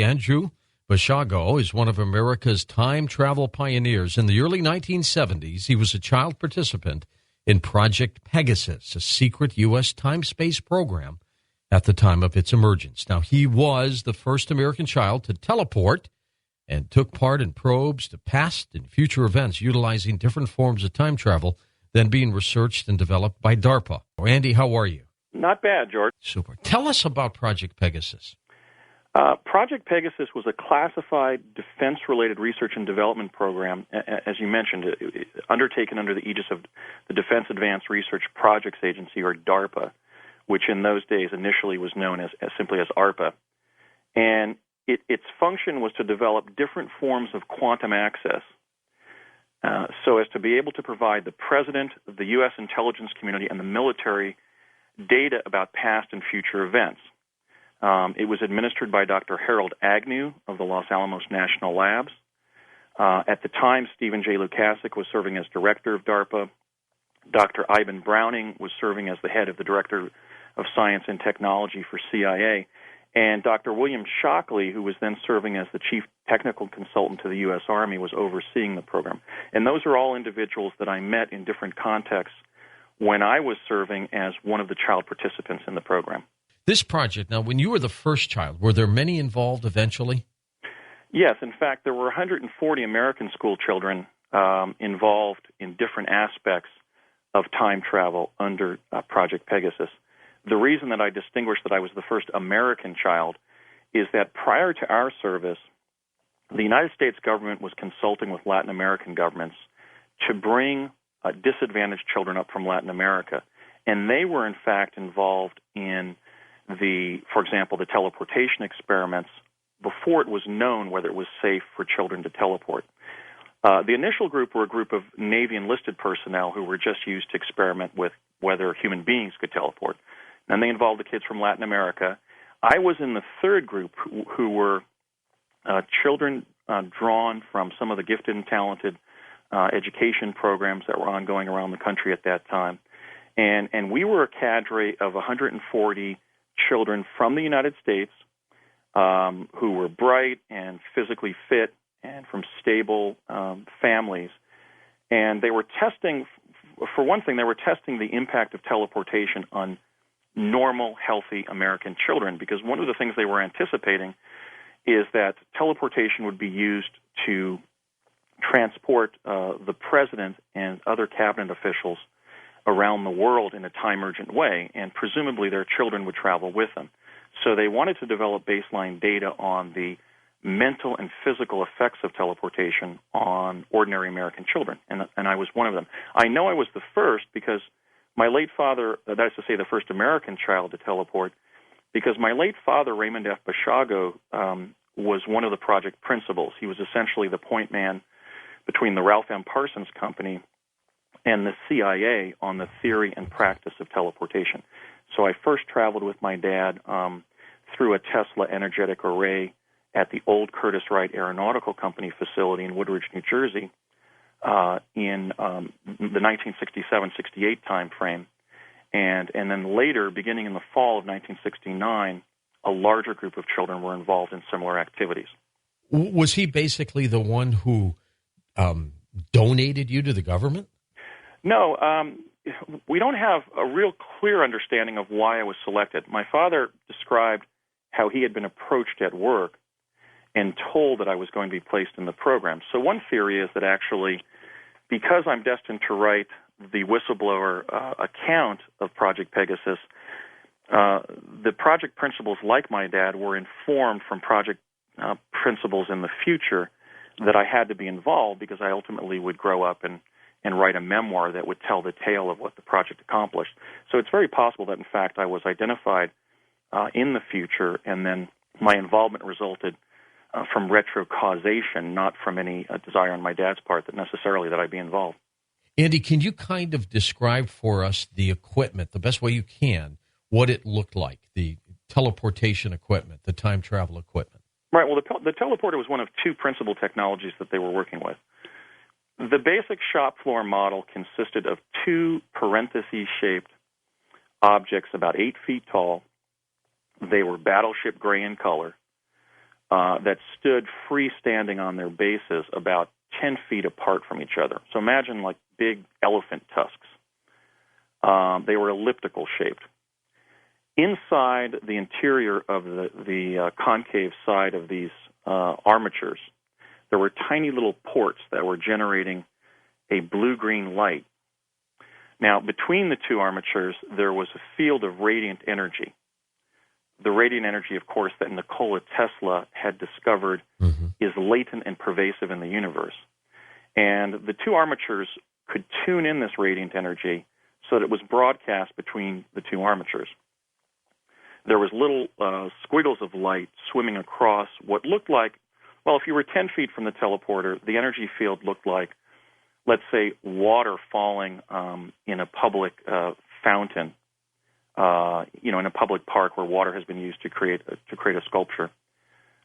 Andrew Bashago is one of America's time travel pioneers. In the early 1970s, he was a child participant in Project Pegasus, a secret U.S. time-space program at the time of its emergence. Now, he was the first American child to teleport and took part in probes to past and future events utilizing different forms of time travel than being researched and developed by DARPA. Andy, how are you? Not bad, George. Super. Tell us about Project Pegasus. Project Pegasus was a classified defense-related research and development program, as you mentioned, undertaken under the aegis of the Defense Advanced Research Projects Agency, or DARPA, which in those days initially was known as simply as ARPA. And its function was to develop different forms of quantum access so as to be able to provide the President, the U.S. intelligence community, and the military data about past and future events. It was administered by Dr. Harold Agnew of the Los Alamos National Labs. At the time, Stephen J. Lukasik was serving as director of DARPA. Dr. Ivan Browning was serving as the head of the Director of Science and Technology for CIA. And Dr. William Shockley, who was then serving as the chief technical consultant to the U.S. Army, was overseeing the program. And those are all individuals that I met in different contexts when I was serving as one of the child participants in the program. This project, now, when you were the first child, were there many involved eventually? Yes. In fact, there were 140 American school children involved in different aspects of time travel under Project Pegasus. The reason that I distinguished that I was the first American child is that prior to our service, the United States government was consulting with Latin American governments to bring disadvantaged children up from Latin America. And they were, in fact, involved in for example, the teleportation experiments before it was known whether it was safe for children to teleport. The initial group were a group of Navy enlisted personnel who were just used to experiment with whether human beings could teleport. And they involved the kids from Latin America. I was in the third group who were children drawn from some of the gifted and talented education programs that were ongoing around the country at that time. And we were a cadre of 140 children from the United States who were bright and physically fit and from stable families. And they were testing, for one thing, they were testing the impact of teleportation on normal, healthy American children, because one of the things they were anticipating is that teleportation would be used to transport the president and other cabinet officials around the world in a time-urgent way, and presumably their children would travel with them. So they wanted to develop baseline data on the mental and physical effects of teleportation on ordinary American children, and I was one of them. I know I was the first because my late father, that is to say the first American child to teleport, because my late father, Raymond F. Bashago, was one of the project principals. He was essentially the point man between the Ralph M. Parsons Company and the CIA on the theory and practice of teleportation. So I first traveled with my dad through a Tesla energetic array at the old Curtiss-Wright Aeronautical Company facility in Woodridge, New Jersey, in the 1967-68 time frame. And then later, beginning in the fall of 1969, a larger group of children were involved in similar activities. Was he basically the one who donated you to the government? No, we don't have a real clear understanding of why I was selected. My father described how he had been approached at work and told that I was going to be placed in the program. So one theory is that actually, because I'm destined to write the whistleblower account of Project Pegasus, the project principals, like my dad, were informed from project principals in the future that I had to be involved because I ultimately would grow up and write a memoir that would tell the tale of what the project accomplished. So it's very possible that, in fact, I was identified in the future, and then my involvement resulted from retrocausation, not from any desire on my dad's part that necessarily that I be involved. Andy, can you kind of describe for us the equipment, the best way you can, what it looked like, the teleportation equipment, the time travel equipment? Right. Well, the teleporter was one of two principal technologies that they were working with. The basic shop floor model consisted of two parentheses-shaped objects about 8 feet tall. They were battleship gray in color. that stood freestanding on their bases about 10 feet apart from each other. So imagine like big elephant tusks. They were elliptical shaped. Inside the interior of the concave side of these armatures, there were tiny little ports that were generating a blue-green light. Now, between the two armatures, there was a field of radiant energy. The radiant energy, of course, that Nikola Tesla had discovered is latent and pervasive in the universe. And the two armatures could tune in this radiant energy so that it was broadcast between the two armatures. There was little squiggles of light swimming across what looked like, well, if you were 10 feet from the teleporter, the energy field looked like, let's say, water falling in a public fountain, in a public park where water has been used to create a sculpture.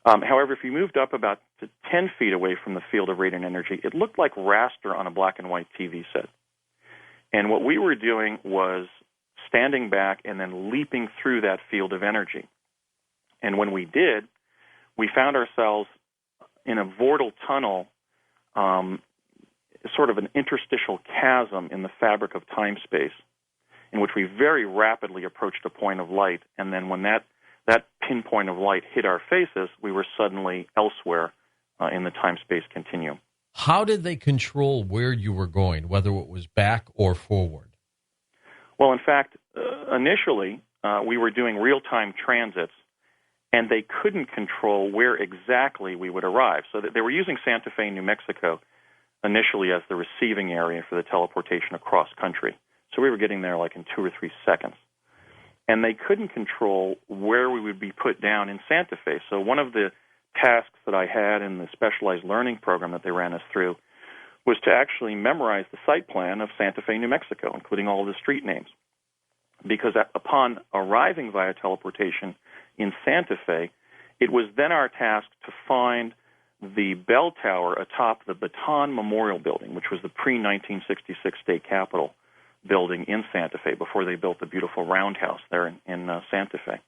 However, if you moved up about to 10 feet away from the field of radiant energy, it looked like raster on a black and white TV set. And what we were doing was standing back and then leaping through that field of energy. And when we did, we found ourselves in a vortal tunnel, sort of an interstitial chasm in the fabric of time-space, in which we very rapidly approached a point of light, and then when that pinpoint of light hit our faces, we were suddenly elsewhere in the time-space continuum. How did they control where you were going, whether it was back or forward? Well, in fact, initially, we were doing real-time transits, and they couldn't control where exactly we would arrive. So they were using Santa Fe, New Mexico, initially as the receiving area for the teleportation across country. So we were getting there like in 2 or 3 seconds. And they couldn't control where we would be put down in Santa Fe. So one of the tasks that I had in the specialized learning program that they ran us through was to actually memorize the site plan of Santa Fe, New Mexico, including all of the street names. Because upon arriving via teleportation in Santa Fe, it was then our task to find the bell tower atop the Baton Memorial Building, which was the pre-1966 state capitol building in Santa Fe before they built the beautiful roundhouse there in Santa Fe.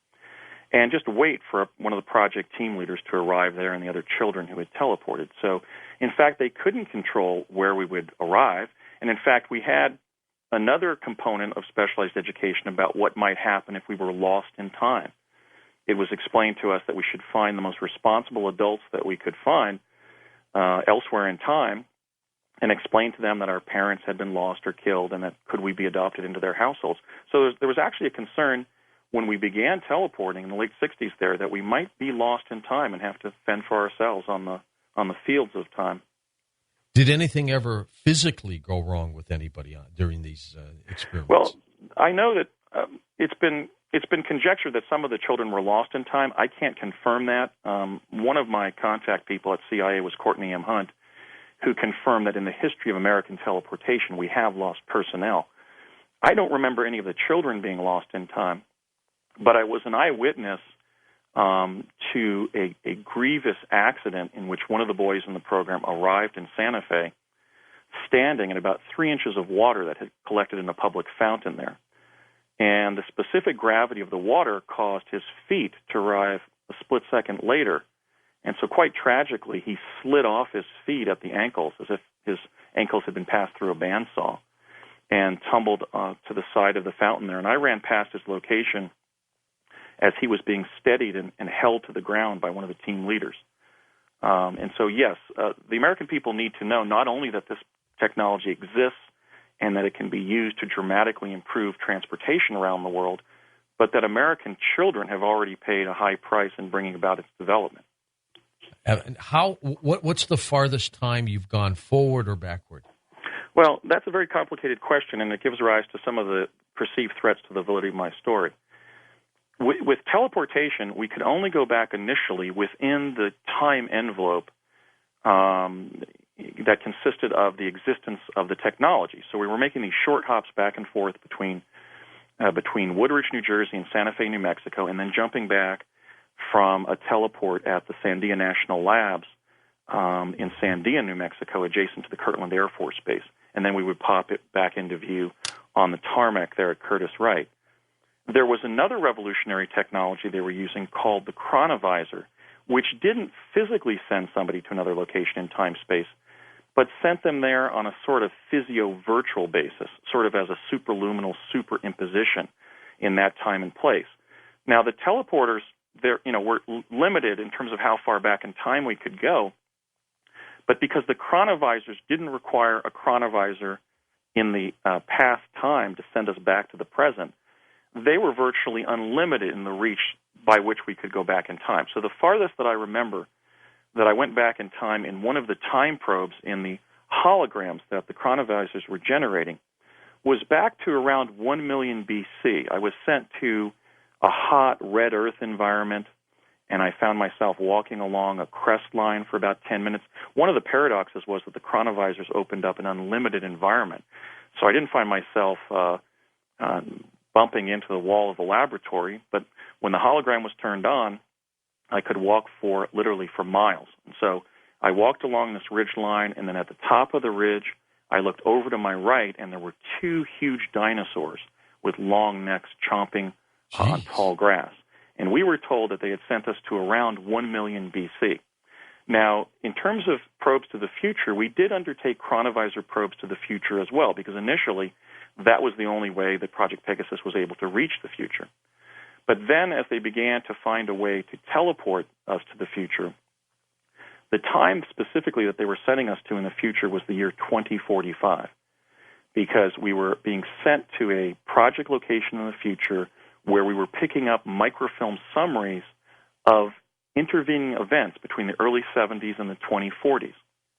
And just wait for one of the project team leaders to arrive there and the other children who had teleported. So, in fact, they couldn't control where we would arrive. And, in fact, we had another component of specialized education about what might happen if we were lost in time. It was explained to us that we should find the most responsible adults that we could find elsewhere in time and explain to them that our parents had been lost or killed and that could we be adopted into their households. So there was actually a concern when we began teleporting in the late 60s there that we might be lost in time and have to fend for ourselves on the fields of time. Did anything ever physically go wrong with anybody during these experiments? Well, I know that it's been conjectured that some of the children were lost in time. I can't confirm that. One of my contact people at CIA was Courtney M. Hunt, who confirmed that in the history of American teleportation, we have lost personnel. I don't remember any of the children being lost in time, but I was an eyewitness to a grievous accident in which one of the boys in the program arrived in Santa Fe standing in about 3 inches of water that had collected in a public fountain there. And the specific gravity of the water caused his feet to arrive a split second later. And so quite tragically, he slid off his feet at the ankles as if his ankles had been passed through a bandsaw and tumbled to the side of the fountain there. And I ran past his location as he was being steadied and held to the ground by one of the team leaders. And so, yes, the American people need to know not only that this technology exists and that it can be used to dramatically improve transportation around the world, but that American children have already paid a high price in bringing about its development. And what's the farthest time you've gone forward or backward? Well, that's a very complicated question, and it gives rise to some of the perceived threats to the validity of my story. With teleportation, we could only go back initially within the time envelope that consisted of the existence of the technology. So we were making these short hops back and forth between Woodridge, New Jersey, and Santa Fe, New Mexico, and then jumping back from a teleport at the Sandia National Labs in Sandia, New Mexico, adjacent to the Kirtland Air Force Base. And then we would pop it back into view on the tarmac there at Curtis Wright. There was another revolutionary technology they were using called the chronovisor, which didn't physically send somebody to another location in time-space, but sent them there on a sort of physio-virtual basis, sort of as a superluminal superimposition in that time and place. Now, the teleporters, were limited in terms of how far back in time we could go, but because the chronovisors didn't require a chronovisor in the past time to send us back to the present, they were virtually unlimited in the reach by which we could go back in time. So the farthest that I remember that I went back in time in one of the time probes in the holograms that the chronovisors were generating was back to around 1 million BC. I was sent to a hot red Earth environment, and I found myself walking along a crest line for about 10 minutes. One of the paradoxes was that the chronovisors opened up an unlimited environment. So I didn't find myself bumping into the wall of the laboratory, but when the hologram was turned on, I could walk literally for miles. And so I walked along this ridge line, and then at the top of the ridge, I looked over to my right, and there were two huge dinosaurs with long necks chomping on tall grass. And we were told that they had sent us to around 1 million BC. Now, in terms of probes to the future, we did undertake chronovisor probes to the future as well, because initially that was the only way that Project Pegasus was able to reach the future. But then as they began to find a way to teleport us to the future, the time specifically that they were sending us to in the future was the year 2045, because we were being sent to a project location in the future where we were picking up microfilm summaries of intervening events between the early 70s and the 2040s.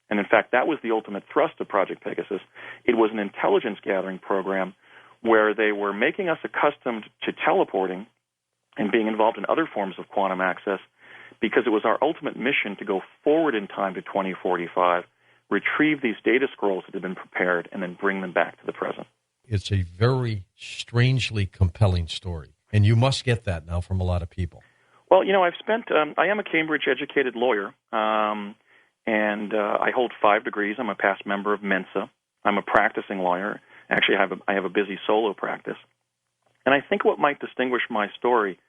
And in fact, that was the ultimate thrust of Project Pegasus. It was an intelligence gathering program where they were making us accustomed to teleporting and being involved in other forms of quantum access, because it was our ultimate mission to go forward in time to 2045, retrieve these data scrolls that had been prepared, and then bring them back to the present. It's a very strangely compelling story, and you must get that now from a lot of people. Well, I am a Cambridge-educated lawyer, and I hold 5 degrees. I'm a past member of Mensa. I'm a practicing lawyer. Actually, I have a busy solo practice. And I think what might distinguish my story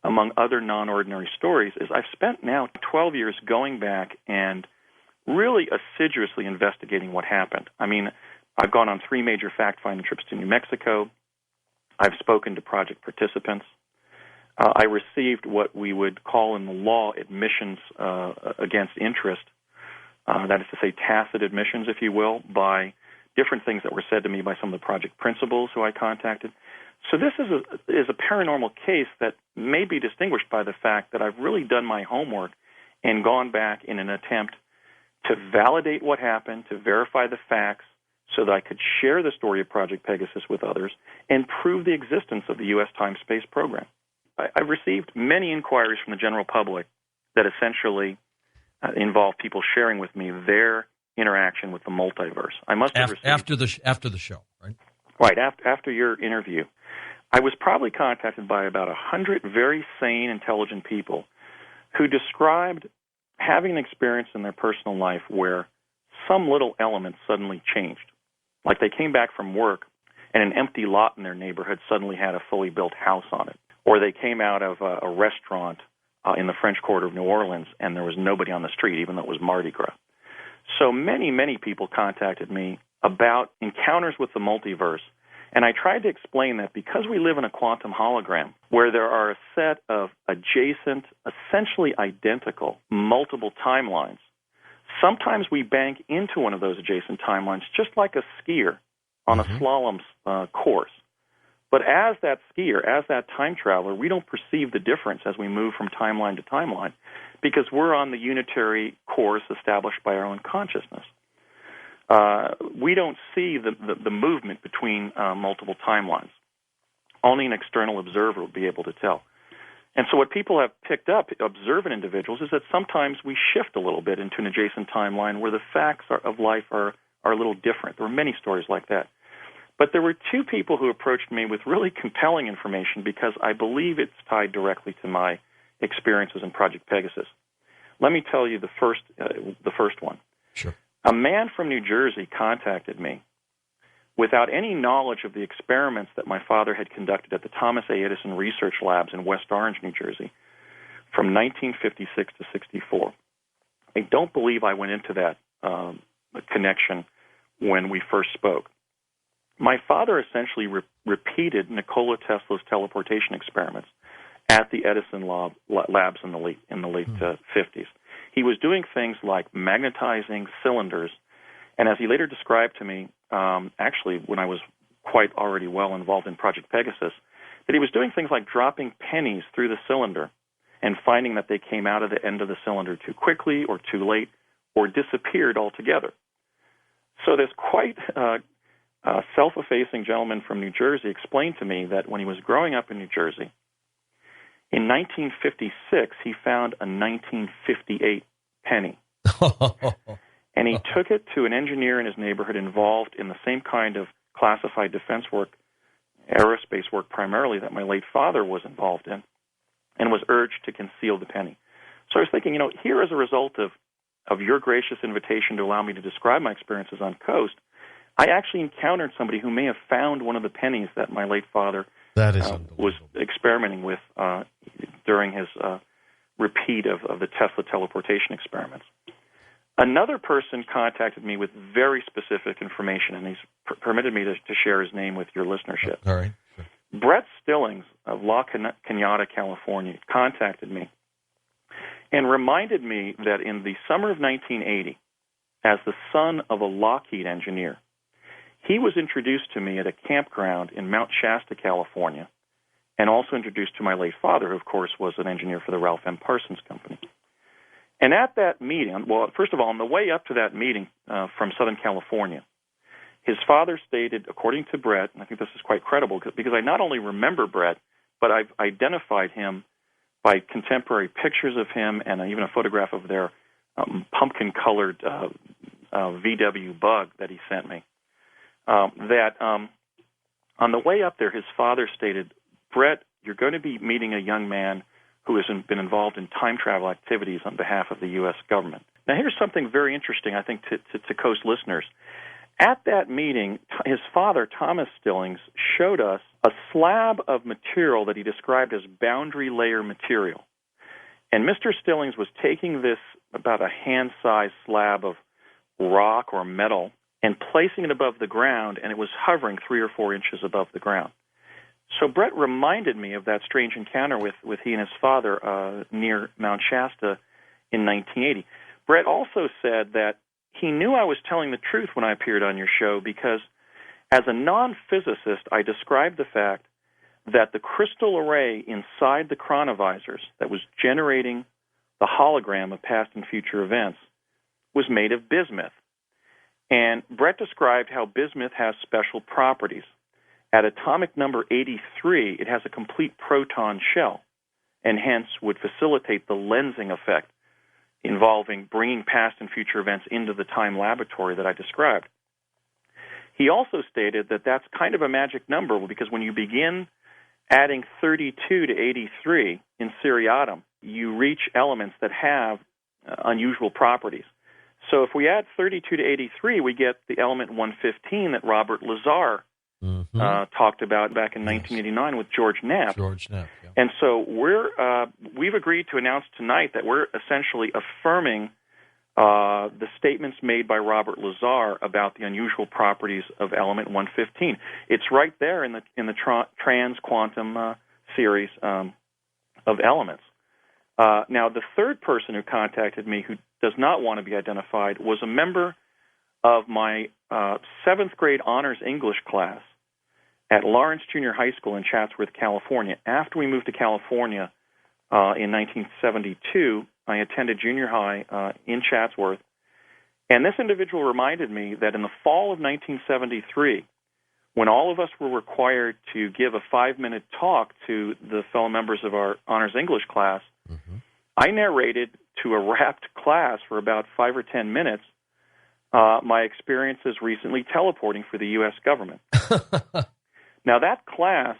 among other non-ordinary stories is I've spent now 12 years going back and really assiduously investigating what happened. I mean, I've gone on 3 major fact-finding trips to New Mexico. I've spoken to project participants. I received what we would call in the law admissions against interest, that is to say tacit admissions, if you will, by different things that were said to me by some of the project principals who I contacted. So this is a paranormal case that may be distinguished by the fact that I've really done my homework and gone back in an attempt to validate what happened, to verify the facts, so that I could share the story of Project Pegasus with others and prove the existence of the U.S. time-space program. I've received many inquiries from the general public that essentially involve people sharing with me their interaction with the multiverse. I must have received after the show, right? Right, after your interview. I was probably contacted by about 100 very sane, intelligent people who described having an experience in their personal life where some little element suddenly changed. Like they came back from work and an empty lot in their neighborhood suddenly had a fully built house on it. Or they came out of a restaurant in the French Quarter of New Orleans and there was nobody on the street, even though it was Mardi Gras. So many, many people contacted me about encounters with the multiverse. And I tried to explain that because we live in a quantum hologram where there are a set of adjacent, essentially identical, multiple timelines, sometimes we bank into one of those adjacent timelines just like a skier on a slalom course. But as that skier, as that time traveler, we don't perceive the difference as we move from timeline to timeline because we're on the unitary course established by our own consciousness. We don't see the movement between multiple timelines. Only an external observer will be able to tell. And so what people have picked up, observant individuals, is that sometimes we shift a little bit into an adjacent timeline where the facts of life are a little different. There are many stories like that. But there were 2 people who approached me with really compelling information because I believe it's tied directly to my experiences in Project Pegasus. Let me tell you the first one. Sure. A man from New Jersey contacted me without any knowledge of the experiments that my father had conducted at the Thomas A. Edison Research Labs in West Orange, New Jersey, from 1956 to 64. I don't believe I went into that connection when we first spoke. My father essentially repeated Nikola Tesla's teleportation experiments at the Edison labs in the late 50s. He was doing things like magnetizing cylinders, and as he later described to me, actually when I was quite already well involved in Project Pegasus, that he was doing things like dropping pennies through the cylinder and finding that they came out of the end of the cylinder too quickly or too late or disappeared altogether. So this quite self-effacing gentleman from New Jersey explained to me that when he was growing up in New Jersey, in 1956, he found a 1958 penny. And he took it to an engineer in his neighborhood involved in the same kind of classified defense work, aerospace work primarily, that my late father was involved in, and was urged to conceal the penny. So I was thinking, here as a result of your gracious invitation to allow me to describe my experiences on Coast, I actually encountered somebody who may have found one of the pennies that my late father was experimenting with during his repeat of the Tesla teleportation experiments. Another person contacted me with very specific information, and he's permitted me to share his name with your listenership. All right. Sure. Brett Stillings of La Cañada, California, contacted me and reminded me that in the summer of 1980, as the son of a Lockheed engineer, he was introduced to me at a campground in Mount Shasta, California, and also introduced to my late father, who, of course, was an engineer for the Ralph M. Parsons Company. And at that meeting, well, first of all, on the way up to that meeting from Southern California, his father stated, according to Brett, and I think this is quite credible, because I not only remember Brett, but I've identified him by contemporary pictures of him and even a photograph of their pumpkin-colored VW bug that he sent me, that on the way up there, his father stated, Brett, you're going to be meeting a young man who has been involved in time travel activities on behalf of the U.S. government. Now, here's something very interesting, I think, to Coast listeners. At that meeting, his father, Thomas Stillings, showed us a slab of material that he described as boundary layer material. And Mr. Stillings was taking this about a hand-sized slab of rock or metal and placing it above the ground, and it was hovering 3 or 4 inches above the ground. So Brett reminded me of that strange encounter with he and his father near Mount Shasta in 1980. Brett also said that he knew I was telling the truth when I appeared on your show because as a non-physicist, I described the fact that the crystal array inside the chronovisors that was generating the hologram of past and future events was made of bismuth. And Brett described how bismuth has special properties. At atomic number 83, it has a complete proton shell, and hence would facilitate the lensing effect involving bringing past and future events into the time laboratory that I described. He also stated that that's kind of a magic number because when you begin adding 32 to 83 in seriatim, you reach elements that have unusual properties. So if we add 32 to 83, we get the element 115 that Robert Lazar talked about back in 1989 with George Knapp. Yeah. And so we've agreed to announce tonight that we're essentially affirming the statements made by Robert Lazar about the unusual properties of element 115. It's right there in the trans-quantum series of elements. Now, the third person who contacted me who does not want to be identified was a member of my 7th grade honors English class at Lawrence Junior High School in Chatsworth, California. After we moved to California in 1972, I attended junior high in Chatsworth, and this individual reminded me that in the fall of 1973, when all of us were required to give a 5-minute talk to the fellow members of our honors English class, I narrated to a rapt class for about 5 or 10 minutes my experiences recently teleporting for the U.S. government. Now, that class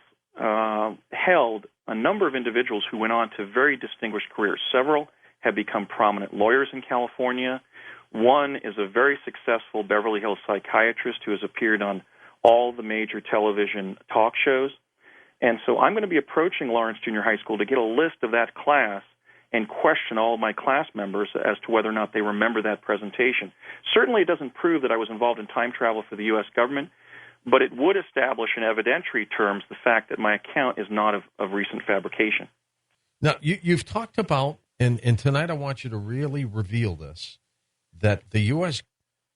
held a number of individuals who went on to very distinguished careers. Several have become prominent lawyers in California. One is a very successful Beverly Hills psychiatrist who has appeared on all the major television talk shows. And so I'm going to be approaching Lawrence Junior High School to get a list of that class and question all of my class members as to whether or not they remember that presentation. Certainly it doesn't prove that I was involved in time travel for the U.S. government, but it would establish in evidentiary terms the fact that my account is not of recent fabrication. Now, you've talked about, and tonight I want you to really reveal this, that the U.S.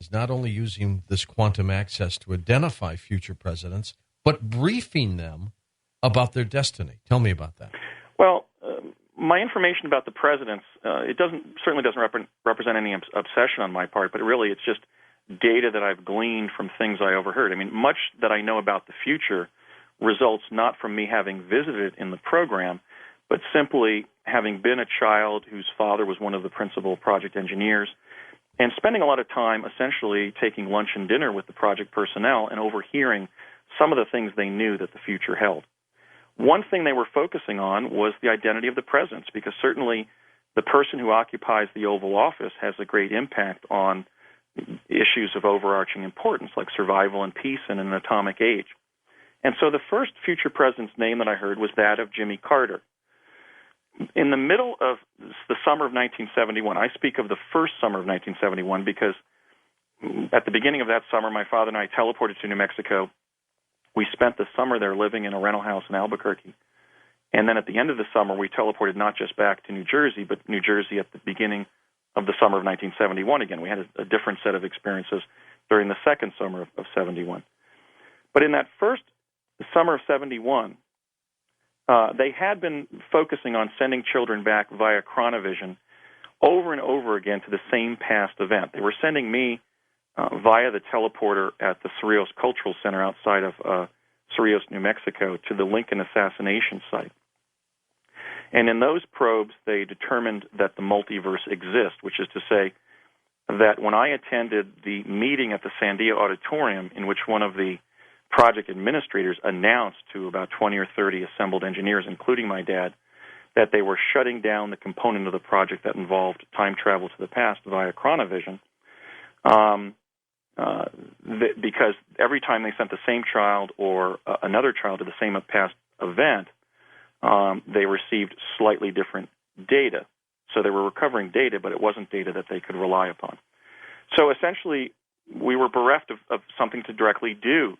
is not only using this quantum access to identify future presidents, but briefing them about their destiny. Tell me about that. Well, my information about the presidents, it certainly doesn't represent any obsession on my part, but really it's just data that I've gleaned from things I overheard. I mean, much that I know about the future results not from me having visited in the program, but simply having been a child whose father was one of the principal project engineers and spending a lot of time essentially taking lunch and dinner with the project personnel and overhearing some of the things they knew that the future held. One thing they were focusing on was the identity of the presidents, because certainly the person who occupies the Oval Office has a great impact on issues of overarching importance, like survival and peace in an atomic age. And so the first future president's name that I heard was that of Jimmy Carter. In the middle of the summer of 1971, I speak of the first summer of 1971 because at the beginning of that summer, my father and I teleported to New Mexico. We spent the summer there living in a rental house in Albuquerque. And then at the end of the summer, we teleported not just back to New Jersey, but New Jersey at the beginning of the summer of 1971 again. We had a different set of experiences during the second summer of 71. But in that first summer of 71, they had been focusing on sending children back via chronovision over and over again to the same past event. They were sending me via the teleporter at the Cerrillos Cultural Center outside of Cerrillos, New Mexico, to the Lincoln assassination site. And in those probes, they determined that the multiverse exists, which is to say that when I attended the meeting at the Sandia Auditorium, in which one of the project administrators announced to about 20 or 30 assembled engineers, including my dad, that they were shutting down the component of the project that involved time travel to the past via chronovision, because every time they sent the same child or another child to the same past event, they received slightly different data. So they were recovering data, but it wasn't data that they could rely upon. So essentially, we were bereft of something to directly do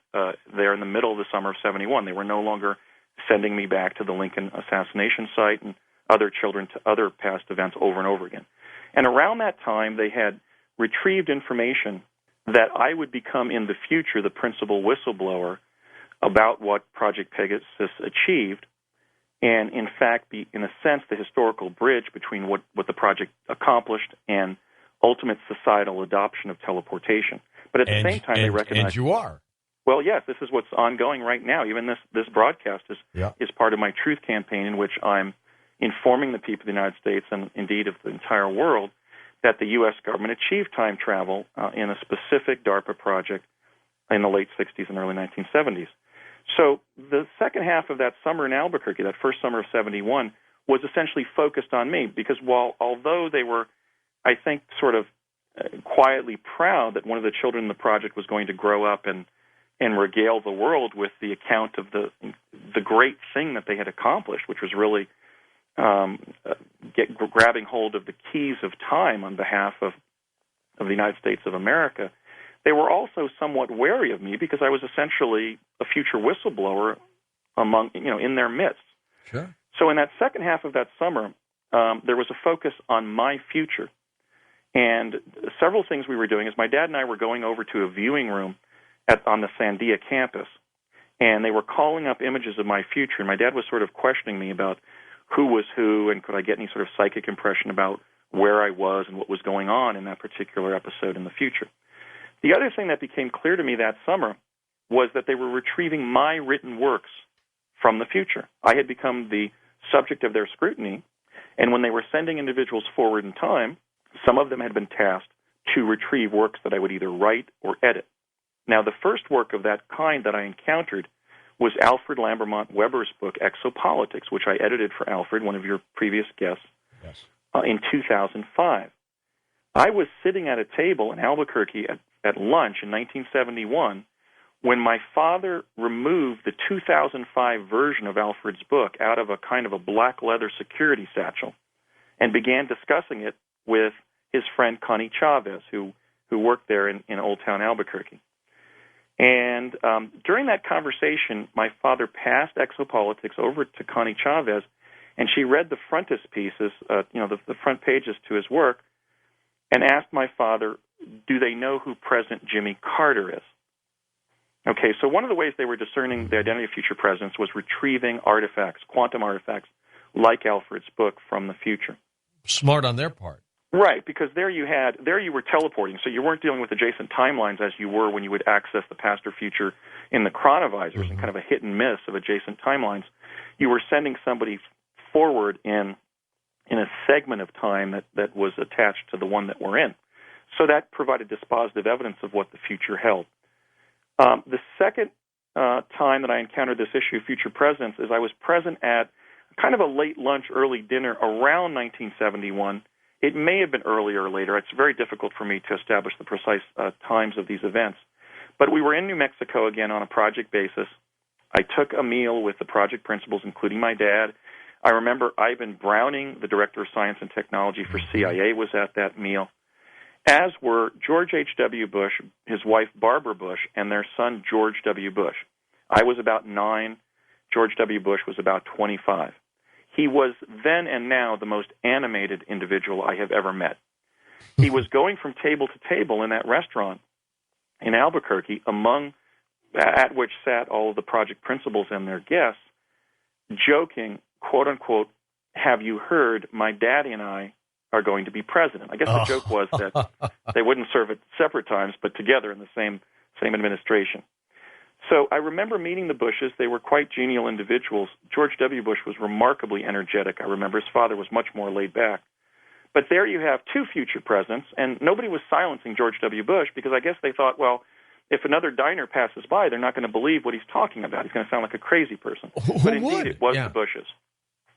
there in the middle of the summer of 71. They were no longer sending me back to the Lincoln assassination site and other children to other past events over and over again. And around that time, they had retrieved information that I would become in the future the principal whistleblower about what Project Pegasus achieved, and in fact be, in a sense, the historical bridge between what the project accomplished and ultimate societal adoption of teleportation. But at the same time, they recognize... And you are. Well, yes, this is what's ongoing right now. Even this broadcast is part of my truth campaign, in which I'm informing the people of the United States and indeed of the entire world that the U.S. government achieved time travel in a specific DARPA project in the late 60s and early 1970s. So the second half of that summer in Albuquerque, that first summer of 71, was essentially focused on me, because although they were, I think, sort of quietly proud that one of the children in the project was going to grow up and regale the world with the account of the great thing that they had accomplished, which was really grabbing hold of the keys of time on behalf of the United States of America, they were also somewhat wary of me because I was essentially a future whistleblower in their midst. Sure. So in that second half of that summer, there was a focus on my future. And several things we were doing is my dad and I were going over to a viewing room on the Sandia campus, and they were calling up images of my future. And my dad was sort of questioning me about who was who and could I get any sort of psychic impression about where I was and what was going on in that particular episode in the future. The other thing that became clear to me that summer was that they were retrieving my written works from the future. I had become the subject of their scrutiny, and when they were sending individuals forward in time, some of them had been tasked to retrieve works that I would either write or edit. Now, the first work of that kind that I encountered was Alfred Lambermont Weber's book, Exopolitics, which I edited for Alfred, one of your previous guests, yes, in 2005. I was sitting at a table in Albuquerque at lunch in 1971 when my father removed the 2005 version of Alfred's book out of a kind of a black leather security satchel and began discussing it with his friend Connie Chavez, who worked there in Old Town Albuquerque. And during that conversation, my father passed Exopolitics over to Connie Chavez, and she read the frontispieces, the front pages to his work, and asked my father, do they know who President Jimmy Carter is? Okay, so one of the ways they were discerning the identity of future presidents was retrieving artifacts, quantum artifacts, like Alfred's book, from the future. Smart on their part. Right, because there you were teleporting, so you weren't dealing with adjacent timelines as you were when you would access the past or future in the chronovisors and kind of a hit and miss of adjacent timelines. You were sending somebody forward in a segment of time that was attached to the one that we're in. So that provided dispositive evidence of what the future held. The second time that I encountered this issue of future presidents is I was present at kind of a late lunch, early dinner around 1971. It may have been earlier or later. It's very difficult for me to establish the precise times of these events. But we were in New Mexico again on a project basis. I took a meal with the project principals, including my dad. I remember Ivan Browning, the director of science and technology for CIA, was at that meal, as were George H.W. Bush, his wife Barbara Bush, and their son George W. Bush. I was about 9. George W. Bush was about 25. He was then and now the most animated individual I have ever met. He was going from table to table in that restaurant in Albuquerque, at which sat all of the project principals and their guests, joking, quote unquote, have you heard my daddy and I are going to be president? I guess the joke was that they wouldn't serve at separate times, but together in the same administration. So I remember meeting the Bushes. They were quite genial individuals. George W. Bush was remarkably energetic. I remember his father was much more laid back. But there you have two future presidents, and nobody was silencing George W. Bush because I guess they thought, well, if another diner passes by, they're not going to believe what he's talking about. He's going to sound like a crazy person. But indeed, it was the Bushes.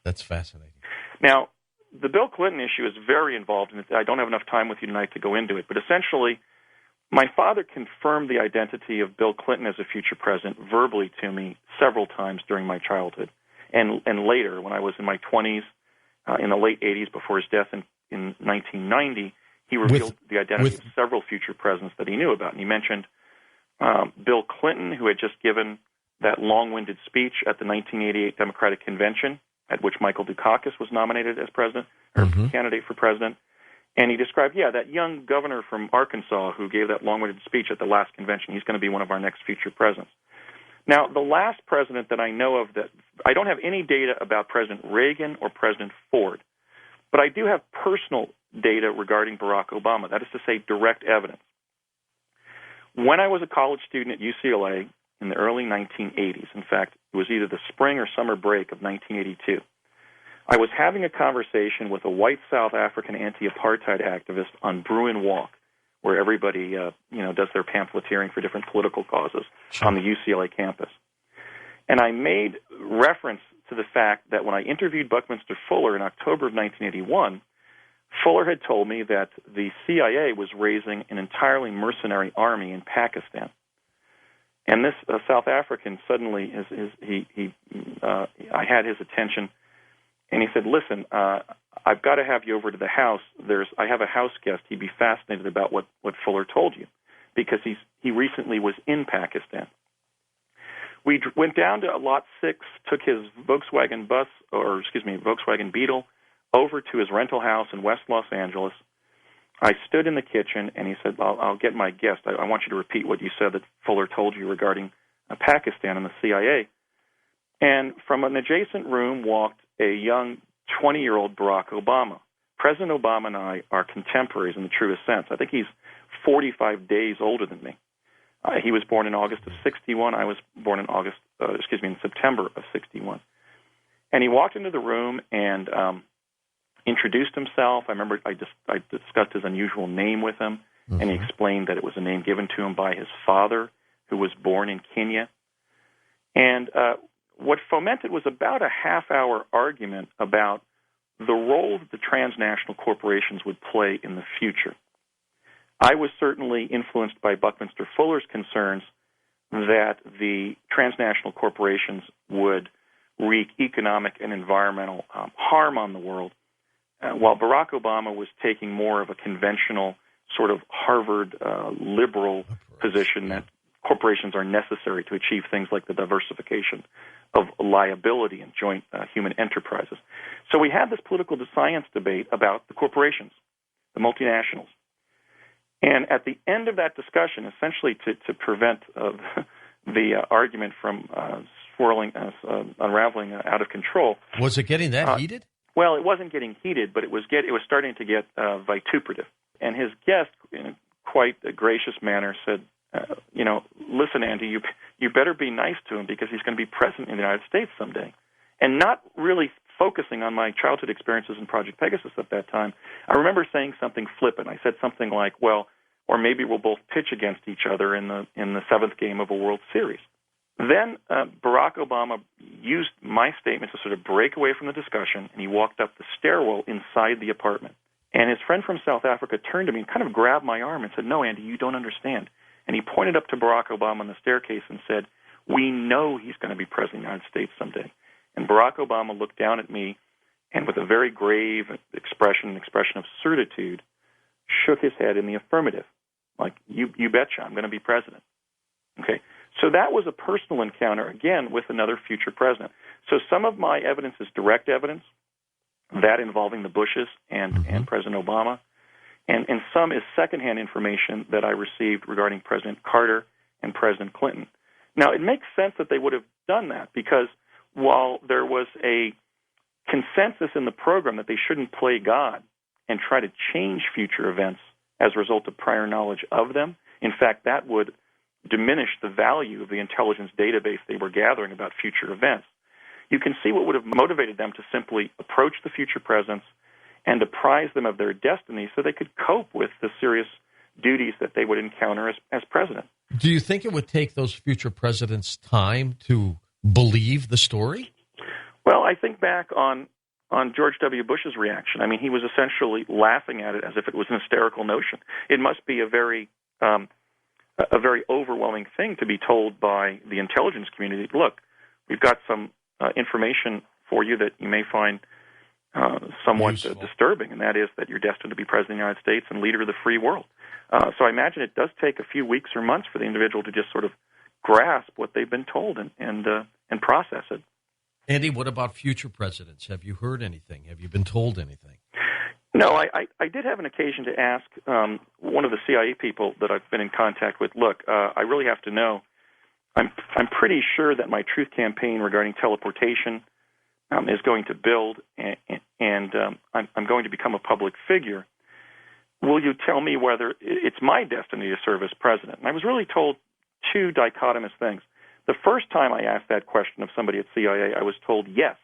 That's fascinating. Now, the Bill Clinton issue is very involved, and I don't have enough time with you tonight to go into it. But essentially, my father confirmed the identity of Bill Clinton as a future president verbally to me several times during my childhood. And later, when I was in my 20s, in the late 80s, before his death in 1990, he revealed the identity of several future presidents that he knew about. And he mentioned Bill Clinton, who had just given that long-winded speech at the 1988 Democratic Convention, at which Michael Dukakis was nominated as president, or candidate for president. And he described, that young governor from Arkansas who gave that long-winded speech at the last convention, he's going to be one of our next future presidents. Now, the last president that I know of that, I don't have any data about President Reagan or President Ford, but I do have personal data regarding Barack Obama, that is to say, direct evidence. When I was a college student at UCLA in the early 1980s, in fact, it was either the spring or summer break of 1982, I was having a conversation with a white South African anti-apartheid activist on Bruin Walk, where everybody does their pamphleteering for different political causes on the UCLA campus. And I made reference to the fact that when I interviewed Buckminster Fuller in October of 1981, Fuller had told me that the CIA was raising an entirely mercenary army in Pakistan. And this South African suddenly, I had his attention. And he said, listen, I've got to have you over to the house. I have a house guest. He'd be fascinated about what Fuller told you, because he recently was in Pakistan. We went down to Lot 6, took his Volkswagen Beetle over to his rental house in West Los Angeles. I stood in the kitchen, and he said, I'll get my guest. I want you to repeat what you said that Fuller told you regarding Pakistan and the CIA. And from an adjacent room walked a young 20-year-old Barack Obama. President Obama and I are contemporaries in the truest sense. I think he's 45 days older than me. He was born in August of 61. I was born in September of 61. And he walked into the room and introduced himself. I remember I discussed his unusual name with him, and he explained that it was a name given to him by his father, who was born in Kenya. And what fomented was about a half-hour argument about the role that the transnational corporations would play in the future. I was certainly influenced by Buckminster Fuller's concerns that the transnational corporations would wreak economic and environmental harm on the world, while Barack Obama was taking more of a conventional sort of Harvard liberal position that corporations are necessary to achieve things like the diversification of liability and joint human enterprises. So we had this political science debate about the corporations, the multinationals. And at the end of that discussion, essentially to prevent the argument from unraveling out of control. Was it getting that heated? Well, it wasn't getting heated, but it was starting to get vituperative. And his guest, in a quite a gracious manner, said, listen, Andy, you better be nice to him because he's going to be president in the United States someday. And not really focusing on my childhood experiences in Project Pegasus at that time, I remember saying something flippant. I said something like, well, or maybe we'll both pitch against each other in the seventh game of a World Series. Then Barack Obama used my statement to sort of break away from the discussion, and he walked up the stairwell inside the apartment. And his friend from South Africa turned to me and kind of grabbed my arm and said, no, Andy, you don't understand. And he pointed up to Barack Obama on the staircase and said, we know he's going to be president of the United States someday. And Barack Obama looked down at me and with a very grave expression, an expression of certitude, shook his head in the affirmative, like, you betcha, I'm going to be president. Okay, so that was a personal encounter, again, with another future president. So some of my evidence is direct evidence, that involving the Bushes and President Obama, and some is secondhand information that I received regarding President Carter and President Clinton. Now, it makes sense that they would have done that because while there was a consensus in the program that they shouldn't play God and try to change future events as a result of prior knowledge of them, in fact, that would diminish the value of the intelligence database they were gathering about future events. You can see what would have motivated them to simply approach the future presidents and apprise them of their destiny so they could cope with the serious duties that they would encounter as president. Do you think it would take those future presidents time to believe the story? Well, I think back on George W. Bush's reaction. I mean, he was essentially laughing at it as if it was an hysterical notion. It must be a very overwhelming thing to be told by the intelligence community, look, we've got some information for you that you may find somewhat disturbing, and that is that you're destined to be president of the United States and leader of the free world. So I imagine it does take a few weeks or months for the individual to just sort of grasp what they've been told and process it. Andy, what about future presidents? Have you heard anything? Have you been told anything? No, I did have an occasion to ask one of the CIA people that I've been in contact with, look, I really have to know. I'm pretty sure that my truth campaign regarding teleportation is going to build, and I'm going to become a public figure. Will you tell me whether it's my destiny to serve as president? And I was really told two dichotomous things. The first time I asked that question of somebody at CIA, I was told yes.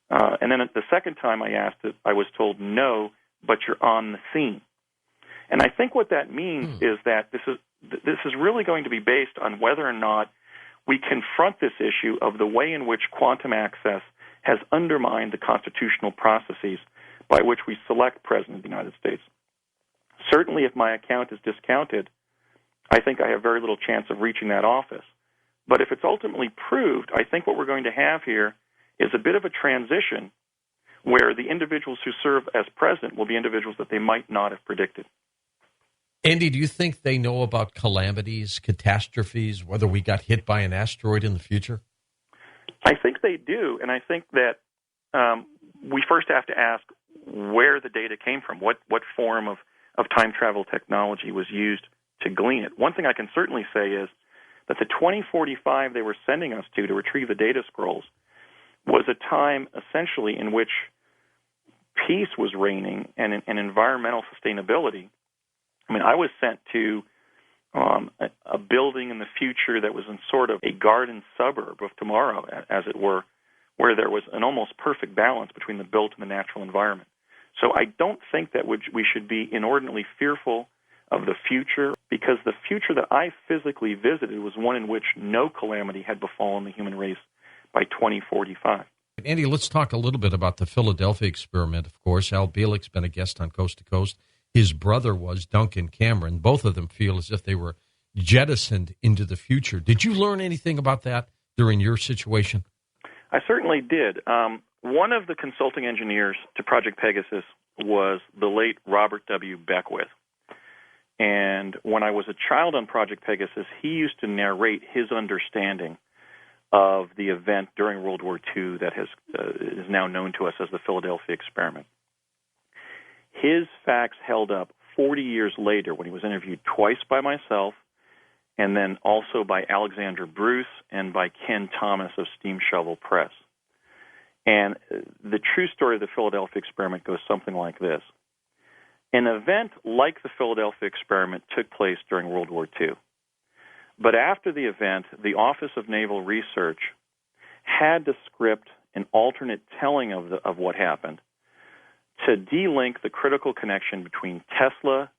And then the second time I asked it, I was told no, but you're on the scene. And I think what that means is that this is really going to be based on whether or not we confront this issue of the way in which quantum access has undermined the constitutional processes by which we select President of the United States. Certainly, if my account is discounted, I think I have very little chance of reaching that office. But if it's ultimately proved, I think what we're going to have here is a bit of a transition where the individuals who serve as president will be individuals that they might not have predicted. Andy, do you think they know about calamities, catastrophes, whether we got hit by an asteroid in the future? I think they do, and I think that we first have to ask where the data came from, what form of time travel technology was used to glean it. One thing I can certainly say is that the 2045 they were sending us to retrieve the data scrolls was a time essentially in which peace was reigning and environmental sustainability. I mean, I was sent to a building in the future that was in sort of a garden suburb of tomorrow, as it were, where there was an almost perfect balance between the built and the natural environment. So I don't think that we should be inordinately fearful of the future, because the future that I physically visited was one in which no calamity had befallen the human race by 2045. Andy, let's talk a little bit about the Philadelphia experiment, of course. Al Bielek's been a guest on Coast to Coast. His brother was Duncan Cameron. Both of them feel as if they were jettisoned into the future. Did you learn anything about that during your situation? I certainly did. One of the consulting engineers to Project Pegasus was the late Robert W. Beckwith. And when I was a child on Project Pegasus, he used to narrate his understanding of the event during World War II that is now known to us as the Philadelphia experiment. His facts held up 40 years later when he was interviewed twice by myself and then also by Alexander Bruce and by Ken Thomas of Steam Shovel Press. And the true story of the Philadelphia experiment goes something like this. An event like the Philadelphia experiment took place during World War II. But after the event, the Office of Naval Research had to script an alternate telling of what happened to de-link the critical connection between Tesla,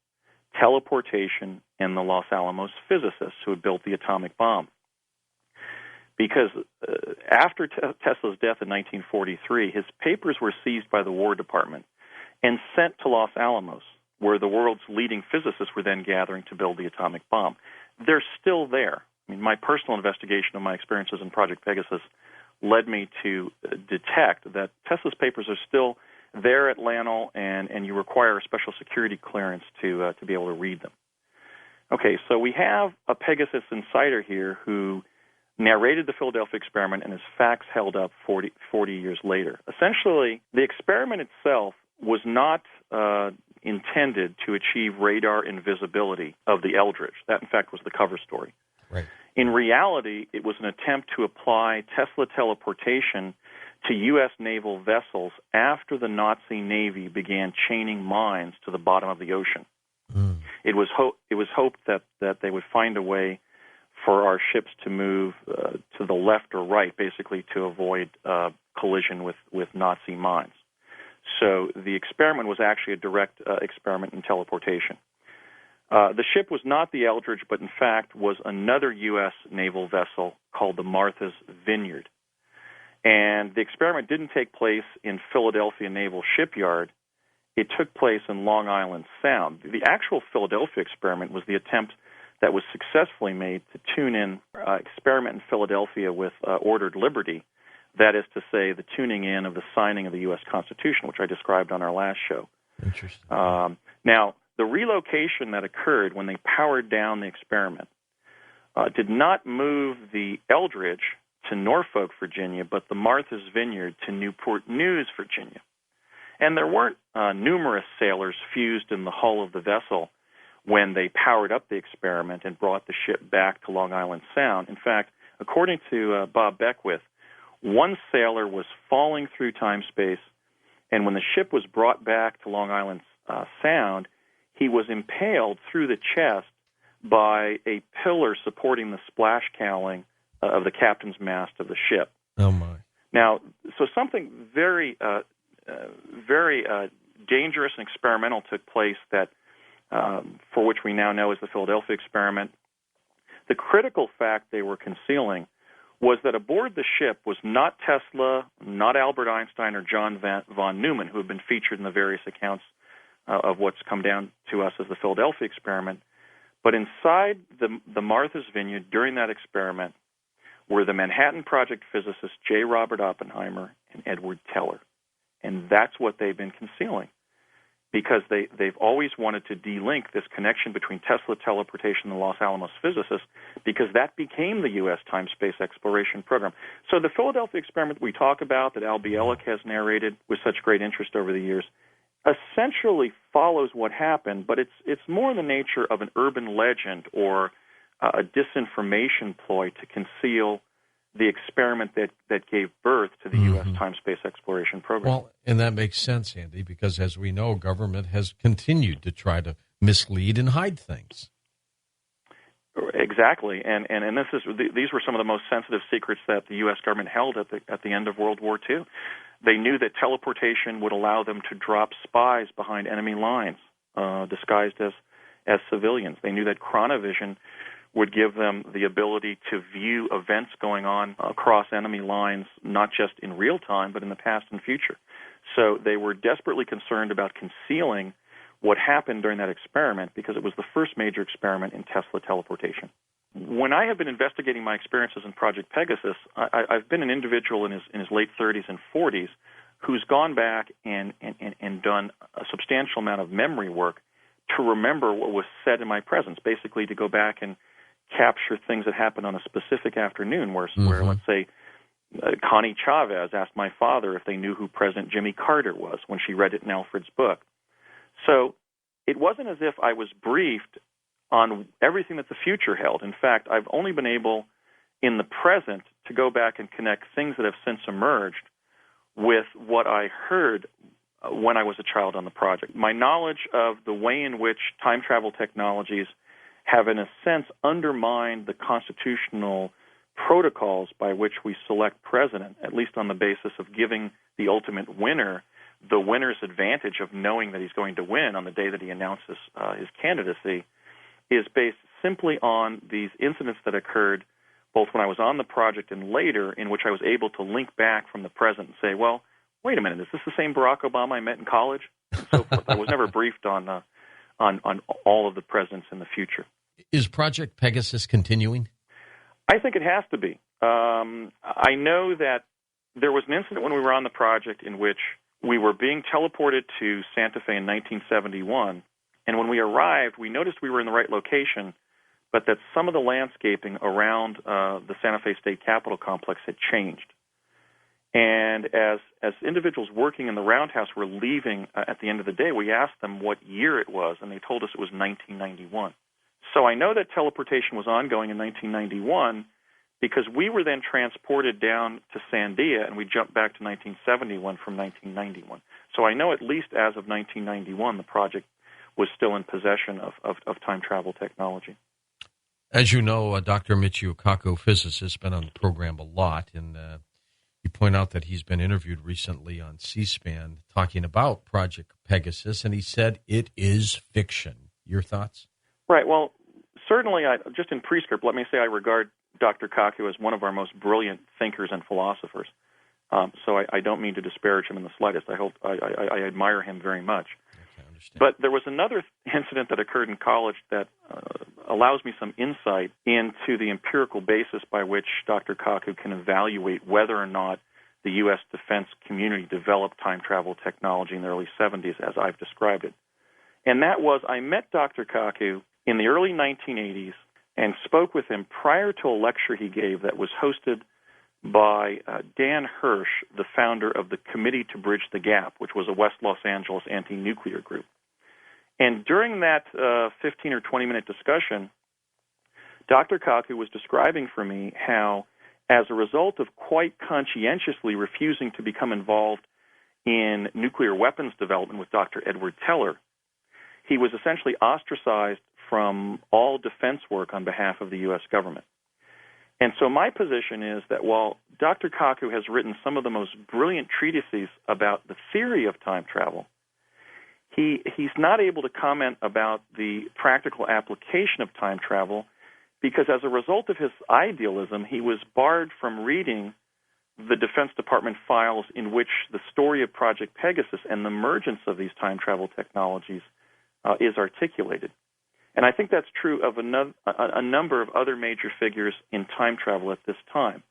teleportation, and the Los Alamos physicists who had built the atomic bomb. Because after Tesla's death in 1943, his papers were seized by the War Department and sent to Los Alamos, where the world's leading physicists were then gathering to build the atomic bomb. They're still there. I mean, my personal investigation of my experiences in Project Pegasus led me to detect that Tesla's papers are still there at LANL, and you require a special security clearance to be able to read them. Okay, so we have a Pegasus insider here who narrated the Philadelphia experiment, and his facts held up 40 years later. Essentially, the experiment itself was not intended to achieve radar invisibility of the Eldridge. That, in fact, was the cover story. Right. In reality, it was an attempt to apply Tesla teleportation to U.S. naval vessels after the Nazi Navy began chaining mines to the bottom of the ocean. Mm. It was hoped that they would find a way for our ships to move to the left or right, basically to avoid collision with Nazi mines. So the experiment was actually a direct experiment in teleportation. The ship was not the Eldridge, but in fact was another U.S. naval vessel called the Martha's Vineyard. And the experiment didn't take place in Philadelphia Naval Shipyard. It took place in Long Island Sound. The actual Philadelphia experiment was the attempt that was successfully made to tune in experiment in Philadelphia with ordered liberty, that is to say, the tuning in of the signing of the U.S. Constitution, which I described on our last show. Interesting. Now, the relocation that occurred when they powered down the experiment did not move the Eldridge to Norfolk, Virginia, but the Martha's Vineyard to Newport News, Virginia. And there weren't numerous sailors fused in the hull of the vessel when they powered up the experiment and brought the ship back to Long Island Sound. In fact, according to Bob Beckwith, one sailor was falling through time-space, and when the ship was brought back to Long Island Sound, he was impaled through the chest by a pillar supporting the splash cowling of the captain's mast of the ship. Oh, my. Now, so something very dangerous and experimental took place that for which we now know as the Philadelphia experiment. The critical fact they were concealing was that aboard the ship was not Tesla, not Albert Einstein, or John von Neumann, who have been featured in the various accounts of what's come down to us as the Philadelphia experiment. But inside the Martha's Vineyard during that experiment were the Manhattan Project physicists J. Robert Oppenheimer and Edward Teller. And that's what they've been concealing, because they've always wanted to de-link this connection between Tesla teleportation and the Los Alamos physicists, because that became the U.S. time-space exploration program. So the Philadelphia experiment we talk about, that Al Bielek has narrated with such great interest over the years, essentially follows what happened, but it's more in the nature of an urban legend or a disinformation ploy to conceal the experiment that gave birth to the U.S. time-space exploration program. Well, and that makes sense, Andy, because as we know, government has continued to try to mislead and hide things. Exactly, and these were some of the most sensitive secrets that the U.S. government held at the end of World War II. They knew that teleportation would allow them to drop spies behind enemy lines, disguised as civilians. They knew that chronovision would give them the ability to view events going on across enemy lines, not just in real time, but in the past and future. So they were desperately concerned about concealing what happened during that experiment, because it was the first major experiment in Tesla teleportation. When I have been investigating my experiences in Project Pegasus, I've been an individual in his late 30s and 40s who's gone back and done a substantial amount of memory work to remember what was said in my presence, basically to go back and capture things that happened on a specific afternoon where let's say, Connie Chavez asked my father if they knew who President Jimmy Carter was when she read it in Alfred's book. So it wasn't as if I was briefed on everything that the future held. In fact, I've only been able in the present to go back and connect things that have since emerged with what I heard when I was a child on the project. My knowledge of the way in which time travel technologies have, in a sense, undermined the constitutional protocols by which we select president, at least on the basis of giving the ultimate winner the winner's advantage of knowing that he's going to win on the day that he announces his candidacy, is based simply on these incidents that occurred both when I was on the project and later, in which I was able to link back from the present and say, well, wait a minute, is this the same Barack Obama I met in college? And so forth. I was never briefed on all of the presidents in the future. Is Project Pegasus continuing? I think it has to be. I know that there was an incident when we were on the project in which we were being teleported to Santa Fe in 1971, and when we arrived, we noticed we were in the right location, but that some of the landscaping around the Santa Fe State Capitol complex had changed. And as individuals working in the roundhouse were leaving at the end of the day, we asked them what year it was, and they told us it was 1991. So I know that teleportation was ongoing in 1991 because we were then transported down to Sandia, and we jumped back to 1971 from 1991. So I know at least as of 1991, the project was still in possession of time travel technology. As you know, Dr. Michio Kaku, physicist, has been on the program a lot, and you point out that he's been interviewed recently on C-SPAN talking about Project Pegasus, and he said it is fiction. Your thoughts? Right. Well, certainly, just in prescript, let me say I regard Dr. Kaku as one of our most brilliant thinkers and philosophers. So I don't mean to disparage him in the slightest. I admire him very much. Okay, I understand. But there was another incident that occurred in college that allows me some insight into the empirical basis by which Dr. Kaku can evaluate whether or not the U.S. defense community developed time travel technology in the early 70s, as I've described it. And that was, I met Dr. Kaku in the early 1980s and spoke with him prior to a lecture he gave that was hosted by Dan Hirsch, the founder of the Committee to Bridge the Gap, which was a West Los Angeles anti-nuclear group. And during that 15 or 20-minute discussion, Dr. Kaku was describing for me how, as a result of quite conscientiously refusing to become involved in nuclear weapons development with Dr. Edward Teller, he was essentially ostracized from all defense work on behalf of the U.S. government. And so my position is that while Dr. Kaku has written some of the most brilliant treatises about the theory of time travel, he's not able to comment about the practical application of time travel because as a result of his idealism, he was barred from reading the Defense Department files in which the story of Project Pegasus and the emergence of these time travel technologies is articulated. And I think that's true of a number of other major figures in time travel at this time.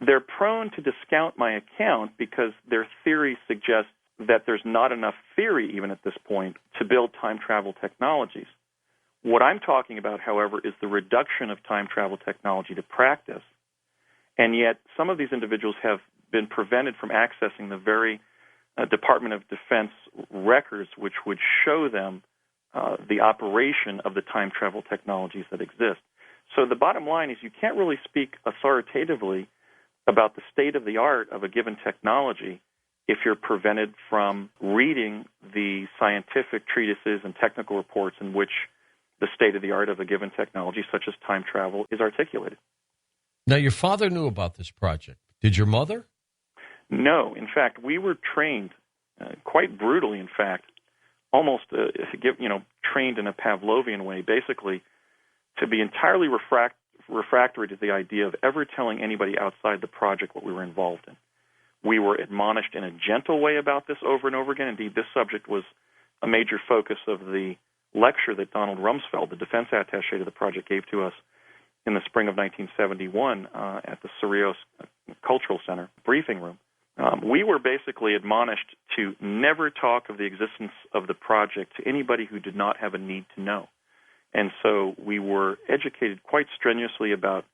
They're prone to discount my account because their theory suggests that there's not enough theory, even at this point, to build time travel technologies. What I'm talking about, however, is the reduction of time travel technology to practice. And yet some of these individuals have been prevented from accessing the very Department of Defense records which would show them the operation of the time travel technologies that exist. So the bottom line is you can't really speak authoritatively about the state of the art of a given technology if you're prevented from reading the scientific treatises and technical reports in which the state of the art of a given technology, such as time travel, is articulated. Now, your father knew about this project. Did your mother? No. In fact, we were trained quite brutally, in fact, almost trained in a Pavlovian way, basically, to be entirely refractory to the idea of ever telling anybody outside the project what we were involved in. We were admonished in a gentle way about this over and over again. Indeed, this subject was a major focus of the lecture that Donald Rumsfeld, the defense attaché to the project, gave to us in the spring of 1971 at the Cerrillos Cultural Center briefing room. We were basically admonished to never talk of the existence of the project to anybody who did not have a need to know. And so we were educated quite strenuously about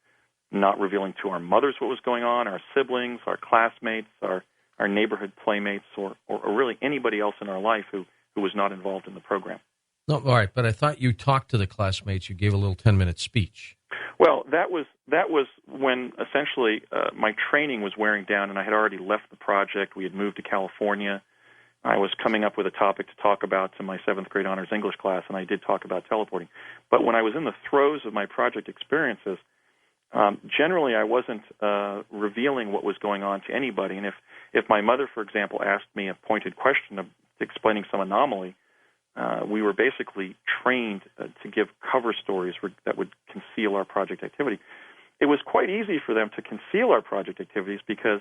not revealing to our mothers what was going on, our siblings, our classmates, our neighborhood playmates, or really anybody else in our life who was not involved in the program. No, all right, but I thought you talked to the classmates. You gave a little 10-minute speech. Well, that was when essentially my training was wearing down, and I had already left the project. We had moved to California. I was coming up with a topic to talk about to my 7th grade honors English class, and I did talk about teleporting. But when I was in the throes of my project experiences, generally I wasn't revealing what was going on to anybody. And if my mother, for example, asked me a pointed question of explaining some anomaly, we were basically trained to give cover stories that would conceal our project activity. It was quite easy for them to conceal our project activities because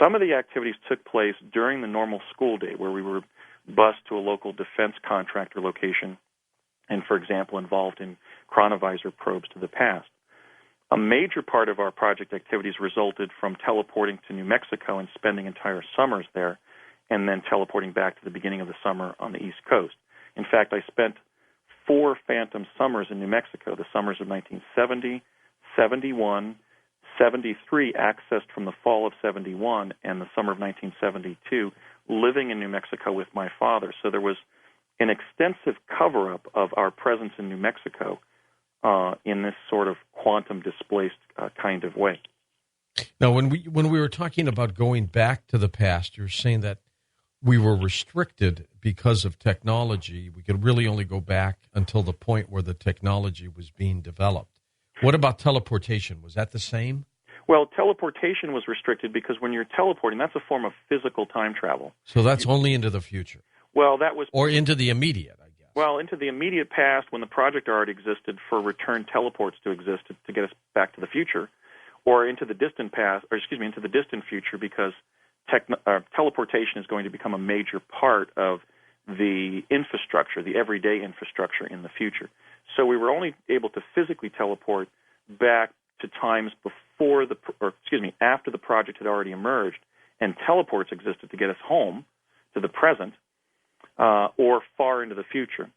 some of the activities took place during the normal school day, where we were bused to a local defense contractor location and, for example, involved in chronovisor probes to the past. A major part of our project activities resulted from teleporting to New Mexico and spending entire summers there, and then teleporting back to the beginning of the summer on the East Coast. In fact, I spent 4 phantom summers in New Mexico, the summers of 1970, 71, 73, accessed from the fall of 71, and the summer of 1972, living in New Mexico with my father. So there was an extensive cover-up of our presence in New Mexico in this sort of quantum displaced kind of way. Now, when we were talking about going back to the past, you're saying that we were restricted because of technology. We could really only go back until the point where the technology was being developed. What about teleportation? Was that the same? Well, teleportation was restricted because when you're teleporting, that's a form of physical time travel. So that's only into the future? Well, that was... Or into the immediate, I guess. Well, into the immediate past, when the project already existed, for return teleports to exist to get us back to the future, or into the distant past, into the distant future, because teleportation is going to become a major part of the infrastructure, the everyday infrastructure in the future. So we were only able to physically teleport back to times after the project had already emerged, and teleports existed to get us home to the present or far into the future.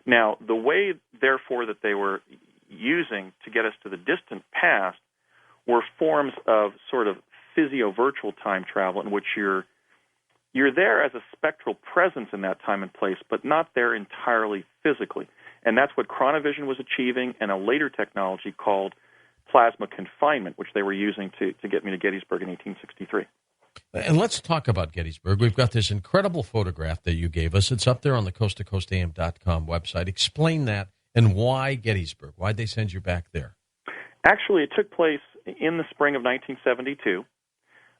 Now, the way, therefore, that they were using to get us to the distant past were forms of sort of physio-virtual time travel in which you're there as a spectral presence in that time and place, but not there entirely physically. And that's what chronovision was achieving, and a later technology called plasma confinement, which they were using to get me to Gettysburg in 1863. And let's talk about Gettysburg. We've got this incredible photograph that you gave us. It's up there on the coasttocoastam.com website. Explain that and why Gettysburg. Why'd they send you back there? Actually, it took place in the spring of 1972.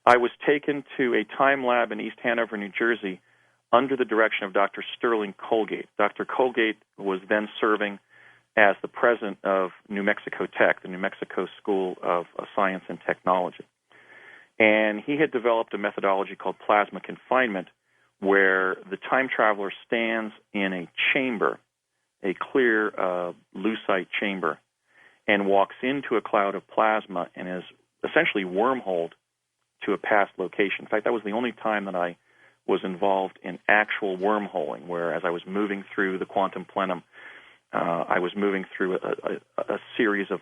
I was taken to a time lab in East Hanover, New Jersey, under the direction of Dr. Sterling Colgate. Dr. Colgate was then serving as the president of New Mexico Tech, the New Mexico School of Science and Technology. And he had developed a methodology called plasma confinement, where the time traveler stands in a chamber, a clear lucite chamber, and walks into a cloud of plasma and is essentially wormholed to a past location. In fact, that was the only time that I was involved in actual wormholing, where as I was moving through the quantum plenum, I was moving through a series of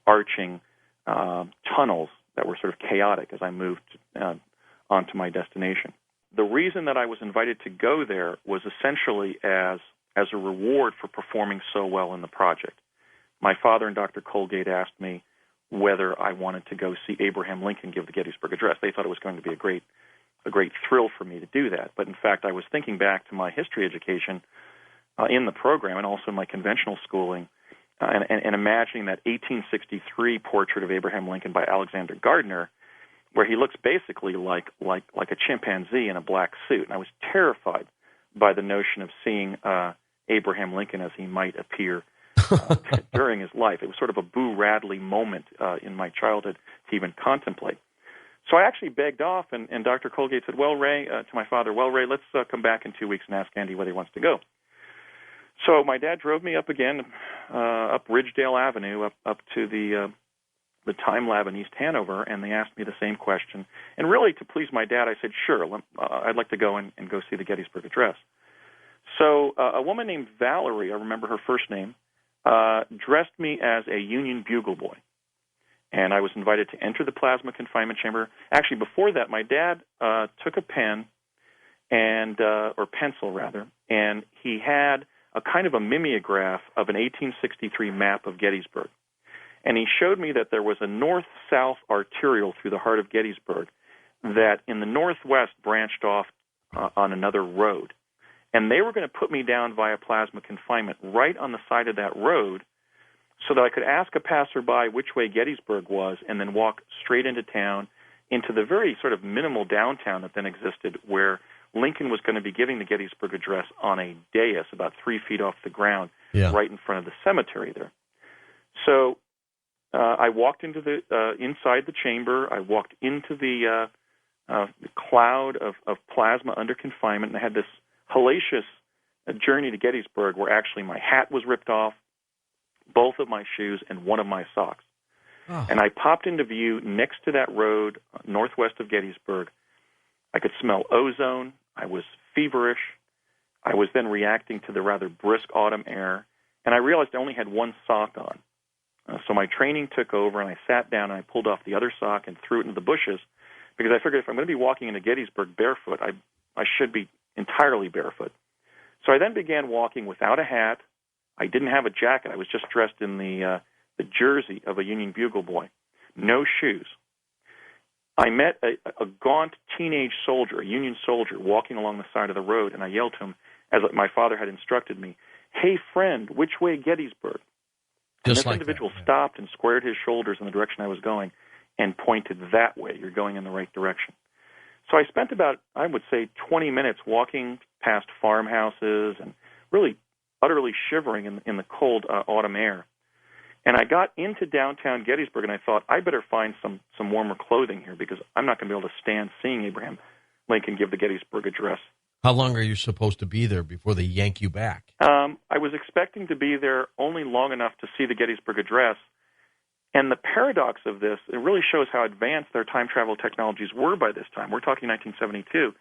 arching tunnels that were sort of chaotic as I moved onto my destination. The reason that I was invited to go there was essentially as a reward for performing so well in the project. My father and Dr. Colgate asked me whether I wanted to go see Abraham Lincoln give the Gettysburg Address. They thought it was going to be a great thrill for me to do that. But in fact, I was thinking back to my history education in the program and also my conventional schooling, and imagining that 1863 portrait of Abraham Lincoln by Alexander Gardner, where he looks basically like a chimpanzee in a black suit. And I was terrified by the notion of seeing Abraham Lincoln as he might appear during his life. It was sort of a Boo Radley moment in my childhood to even contemplate. So I actually begged off, and Dr. Colgate said, "Well, Ray," to my father, "Well, Ray, let's come back in 2 weeks and ask Andy whether he wants to go." So my dad drove me up again, up Ridgedale Avenue, up to the Time Lab in East Hanover, and they asked me the same question. And really, to please my dad, I said, sure, I'd like to go and go see the Gettysburg Address. So a woman named Valerie, I remember her first name, dressed me as a Union bugle boy. And I was invited to enter the plasma confinement chamber. Actually, before that, my dad took a pen or pencil, rather, and he had a kind of a mimeograph of an 1863 map of Gettysburg. And he showed me that there was a north-south arterial through the heart of Gettysburg that in the northwest branched off on another road. And they were going to put me down via plasma confinement right on the side of that road so that I could ask a passerby which way Gettysburg was and then walk straight into town, into the very sort of minimal downtown that then existed, where Lincoln was going to be giving the Gettysburg Address on a dais about 3 feet off the ground, right in front of the cemetery there. So I walked into inside the chamber. I walked into the cloud of plasma under confinement, and I had this hellacious journey to Gettysburg where actually my hat was ripped off, both of my shoes, and one of my socks. Oh. And I popped into view next to that road northwest of Gettysburg. I could smell ozone. I was feverish. I was then reacting to the rather brisk autumn air, and I realized I only had one sock on. So my training took over, and I sat down, and I pulled off the other sock and threw it into the bushes, because I figured if I'm going to be walking into Gettysburg barefoot, I should be entirely barefoot. So I then began walking without a hat. I didn't have a jacket. I was just dressed in the jersey of a Union bugle boy. No shoes. I met a gaunt teenage soldier, a Union soldier, walking along the side of the road, and I yelled to him, as my father had instructed me, "Hey, friend, which way Gettysburg?" And this individual stopped and squared his shoulders in the direction I was going and pointed that way. You're going in the right direction. So I spent about, I would say, 20 minutes walking past farmhouses and really utterly shivering in the cold autumn air. And I got into downtown Gettysburg, and I thought, I better find some warmer clothing here, because I'm not going to be able to stand seeing Abraham Lincoln give the Gettysburg Address. How long are you supposed to be there before they yank you back? I was expecting to be there only long enough to see the Gettysburg Address. And the paradox of this, it really shows how advanced their time travel technologies were by this time. We're talking 1972.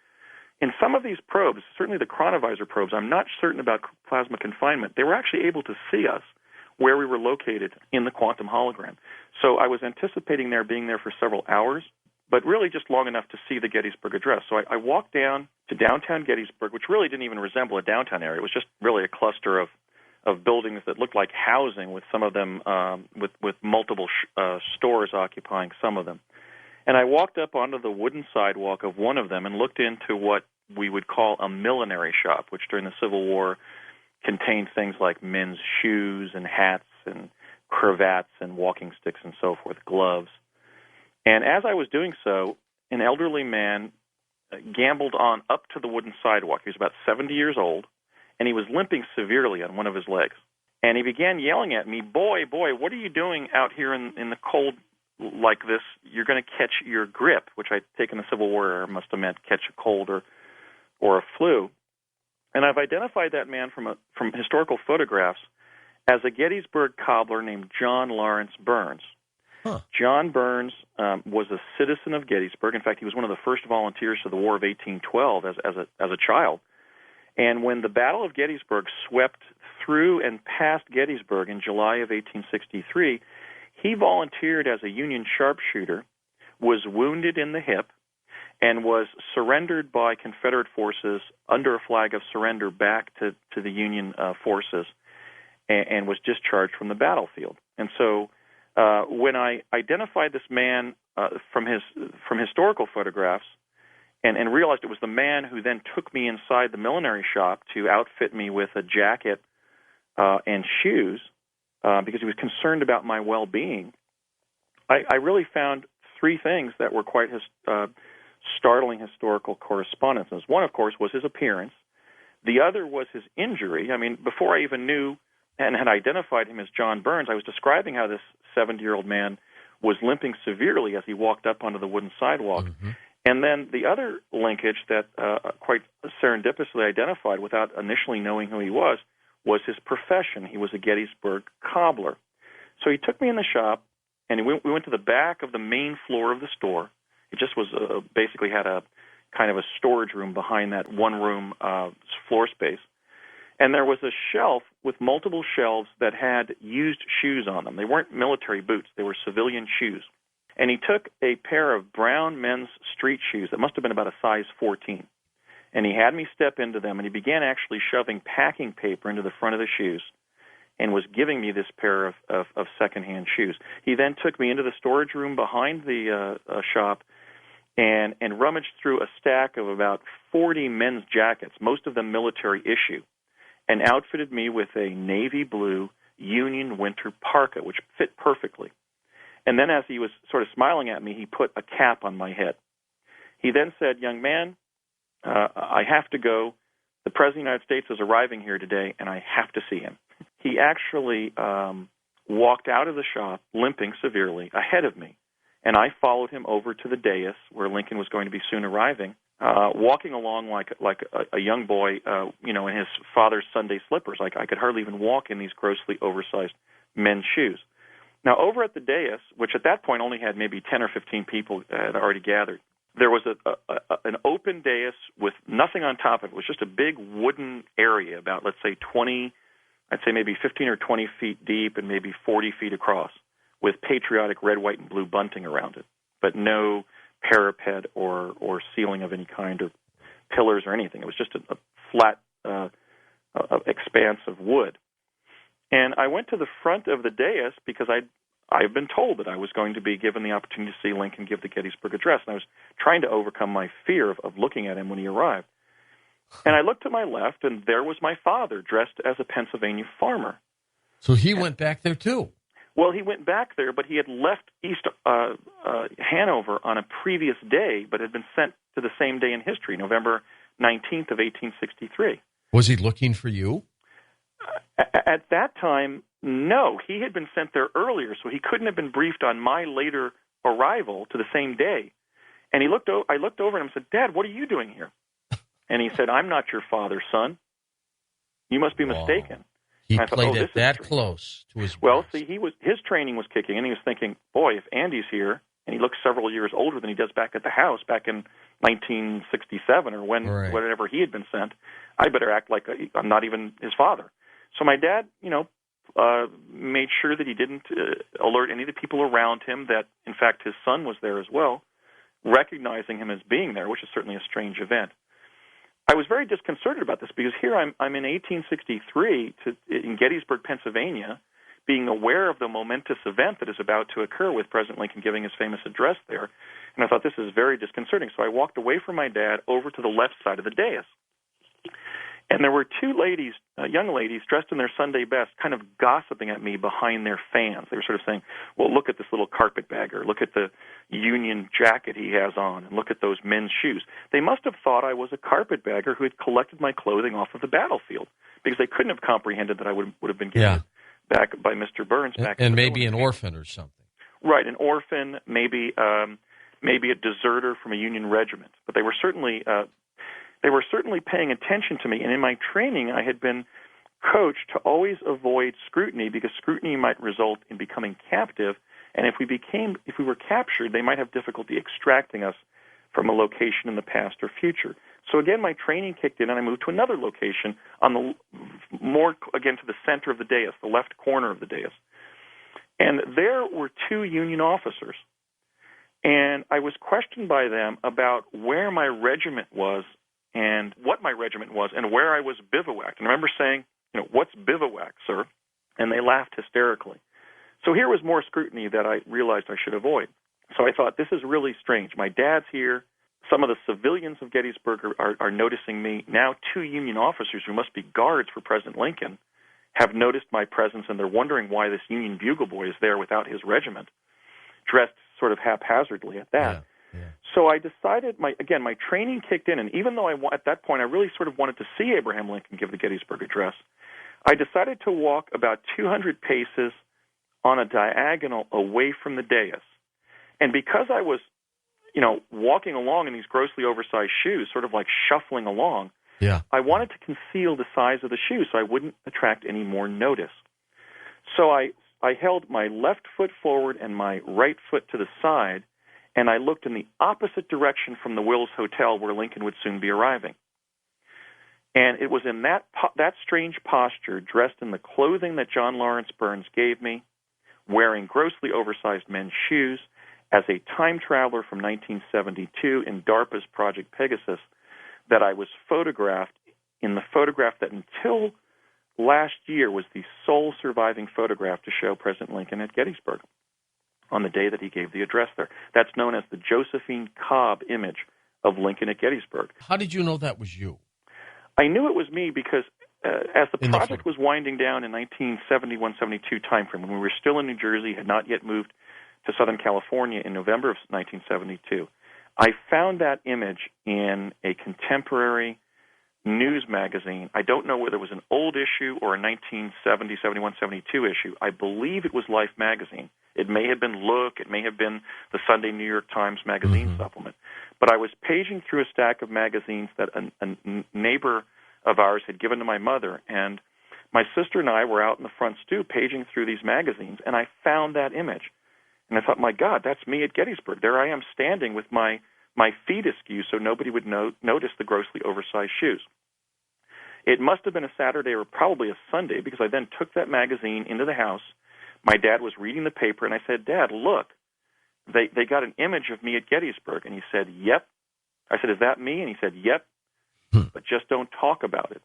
In some of these probes, certainly the chronovisor probes, I'm not certain about plasma confinement, they were actually able to see us where we were located in the quantum hologram. So I was anticipating being there for several hours, but really just long enough to see the Gettysburg Address. So I walked down to downtown Gettysburg, which really didn't even resemble a downtown area. It was just really a cluster of buildings that looked like housing, with some of them with multiple stores occupying some of them. And I walked up onto the wooden sidewalk of one of them and looked into what we would call a millinery shop, which during the Civil War contained things like men's shoes and hats and cravats and walking sticks and so forth, gloves. And as I was doing so, an elderly man gambled on up to the wooden sidewalk. He was about 70 years old, and he was limping severely on one of his legs. And he began yelling at me, boy, what are you doing out here in the cold like this? You're going to catch your grip," which I'd taken the Civil War must have meant catch a cold or a flu. And I've identified that man from historical photographs as a Gettysburg cobbler named John Lawrence Burns. Huh. John Burns was a citizen of Gettysburg. In fact, he was one of the first volunteers to the War of 1812 as a child. And when the Battle of Gettysburg swept through and past Gettysburg in July of 1863, he volunteered as a Union sharpshooter, was wounded in the hip, and was surrendered by Confederate forces under a flag of surrender back to the Union forces, and was discharged from the battlefield. And so when I identified this man from historical photographs, and realized it was the man who then took me inside the millinery shop to outfit me with a jacket and shoes, because he was concerned about my well-being, I really found three things that were quite startling historical correspondences. One, of course, was his appearance. The other was his injury. I mean, before I even knew and had identified him as John Burns, I was describing how this 70-year-old man was limping severely as he walked up onto the wooden sidewalk. Mm-hmm. And then the other linkage that quite serendipitously identified without initially knowing who he was was his profession. He was a Gettysburg cobbler. So he took me in the shop, and we went to the back of the main floor of the store. It just was basically had a kind of a storage room behind that one-room floor space. And there was a shelf with multiple shelves that had used shoes on them. They weren't military boots. They were civilian shoes. And he took a pair of brown men's street shoes that must have been about a size 14. And he had me step into them, and he began actually shoving packing paper into the front of the shoes and was giving me this pair of secondhand shoes. He then took me into the storage room behind the shop and rummaged through a stack of about 40 men's jackets, most of them military issue, and outfitted me with a navy blue Union winter parka, which fit perfectly. And then as he was sort of smiling at me, he put a cap on my head. He then said, "Young man, I have to go. The President of the United States is arriving here today, and I have to see him." He actually walked out of the shop, limping severely, ahead of me, and I followed him over to the dais where Lincoln was going to be soon arriving, walking along like a young boy, in his father's Sunday slippers. Like I could hardly even walk in these grossly oversized men's shoes. Now, over at the dais, which at that point only had maybe 10 or 15 people had already gathered, there was an open dais with nothing on top of it. It was just a big wooden area about, let's say, 20, I'd say maybe 15 or 20 feet deep and maybe 40 feet across, with patriotic red, white, and blue bunting around it, but no parapet or ceiling of any kind or pillars or anything. It was just a flat expanse of wood. And I went to the front of the dais because I've been told that I was going to be given the opportunity to see Lincoln give the Gettysburg Address, and I was trying to overcome my fear of looking at him when he arrived. And I looked to my left, and there was my father dressed as a Pennsylvania farmer. So he went back there, too? Well, he went back there, but he had left East Hanover on a previous day, but had been sent to the same day in history, November 19th of 1863. Was he looking for you? At that time, no. He had been sent there earlier, so he couldn't have been briefed on my later arrival to the same day. And I looked over at him and said, "Dad, what are you doing here?" And he said, "I'm not your father, son. You must be mistaken." He played it that close to his Well, breast. see, his training was kicking, and he was thinking, boy, if Andy's here, and he looks several years older than he does back at the house back in 1967 or whenever he had been sent, I better act like I'm not even his father. So my dad, made sure that he didn't alert any of the people around him that, in fact, his son was there as well, recognizing him as being there, which is certainly a strange event. I was very disconcerted about this because here I'm in 1863 in Gettysburg, Pennsylvania, being aware of the momentous event that is about to occur with President Lincoln giving his famous address there. And I thought, this is very disconcerting. So I walked away from my dad over to the left side of the dais. And there were two ladies, young ladies, dressed in their Sunday best, kind of gossiping at me behind their fans. They were sort of saying, "Well, look at this little carpetbagger. Look at the Union jacket he has on, and look at those men's shoes." They must have thought I was a carpetbagger who had collected my clothing off of the battlefield, because they couldn't have comprehended that I would have been given it back by Mr. Burns back. And maybe an orphan or something. Right, an orphan, maybe a deserter from a Union regiment. But they were certainly paying attention to me, and in my training I had been coached to always avoid scrutiny, because scrutiny might result in becoming captive, and if we were captured, they might have difficulty extracting us from a location in the past or future. So again, my training kicked in, and I moved to another location more to the center of the dais, the left corner of the dais. And there were two Union officers, and I was questioned by them about where my regiment was and what my regiment was and where I was bivouacked. And I remember saying, "What's bivouac, sir?" And they laughed hysterically. So here was more scrutiny that I realized I should avoid. So I thought, this is really strange. My dad's here. Some of the civilians of Gettysburg are noticing me. Now 2 Union officers who must be guards for President Lincoln have noticed my presence, and they're wondering why this Union bugle boy is there without his regiment, dressed sort of haphazardly at that. Yeah. So I decided, my training kicked in, and even though at that point I really sort of wanted to see Abraham Lincoln give the Gettysburg Address, I decided to walk about 200 paces on a diagonal away from the dais. And because I was, walking along in these grossly oversized shoes, sort of like shuffling along, Yeah. I wanted to conceal the size of the shoe so I wouldn't attract any more notice. So I held my left foot forward and my right foot to the side, and I looked in the opposite direction from the Wills Hotel where Lincoln would soon be arriving. And it was in that strange posture, dressed in the clothing that John Lawrence Burns gave me, wearing grossly oversized men's shoes, as a time traveler from 1972 in DARPA's Project Pegasus, that I was photographed in the photograph that until last year was the sole surviving photograph to show President Lincoln at Gettysburg on the day that he gave the address there. That's known as the Josephine Cobb image of Lincoln at Gettysburg. How did you know that was you? I knew it was me because as the project was winding down in 1971-72 timeframe, when we were still in New Jersey, had not yet moved to Southern California in November of 1972, I found that image in a contemporary news magazine. I don't know whether it was an old issue or a 1970, 71, 72 issue. I believe it was Life magazine. It may have been Look. It may have been the Sunday New York Times magazine supplement. But I was paging through a stack of magazines that a neighbor of ours had given to my mother, and my sister and I were out in the front stoop paging through these magazines, and I found that image. And I thought, my God, that's me at Gettysburg. There I am standing with my feet askew so nobody would notice the grossly oversized shoes. It must have been a Saturday or probably a Sunday, because I then took that magazine into the house. My dad was reading the paper, and I said, Dad, look, they got an image of me at Gettysburg. And he said, yep. I said, is that me? And he said, yep, but just don't talk about it.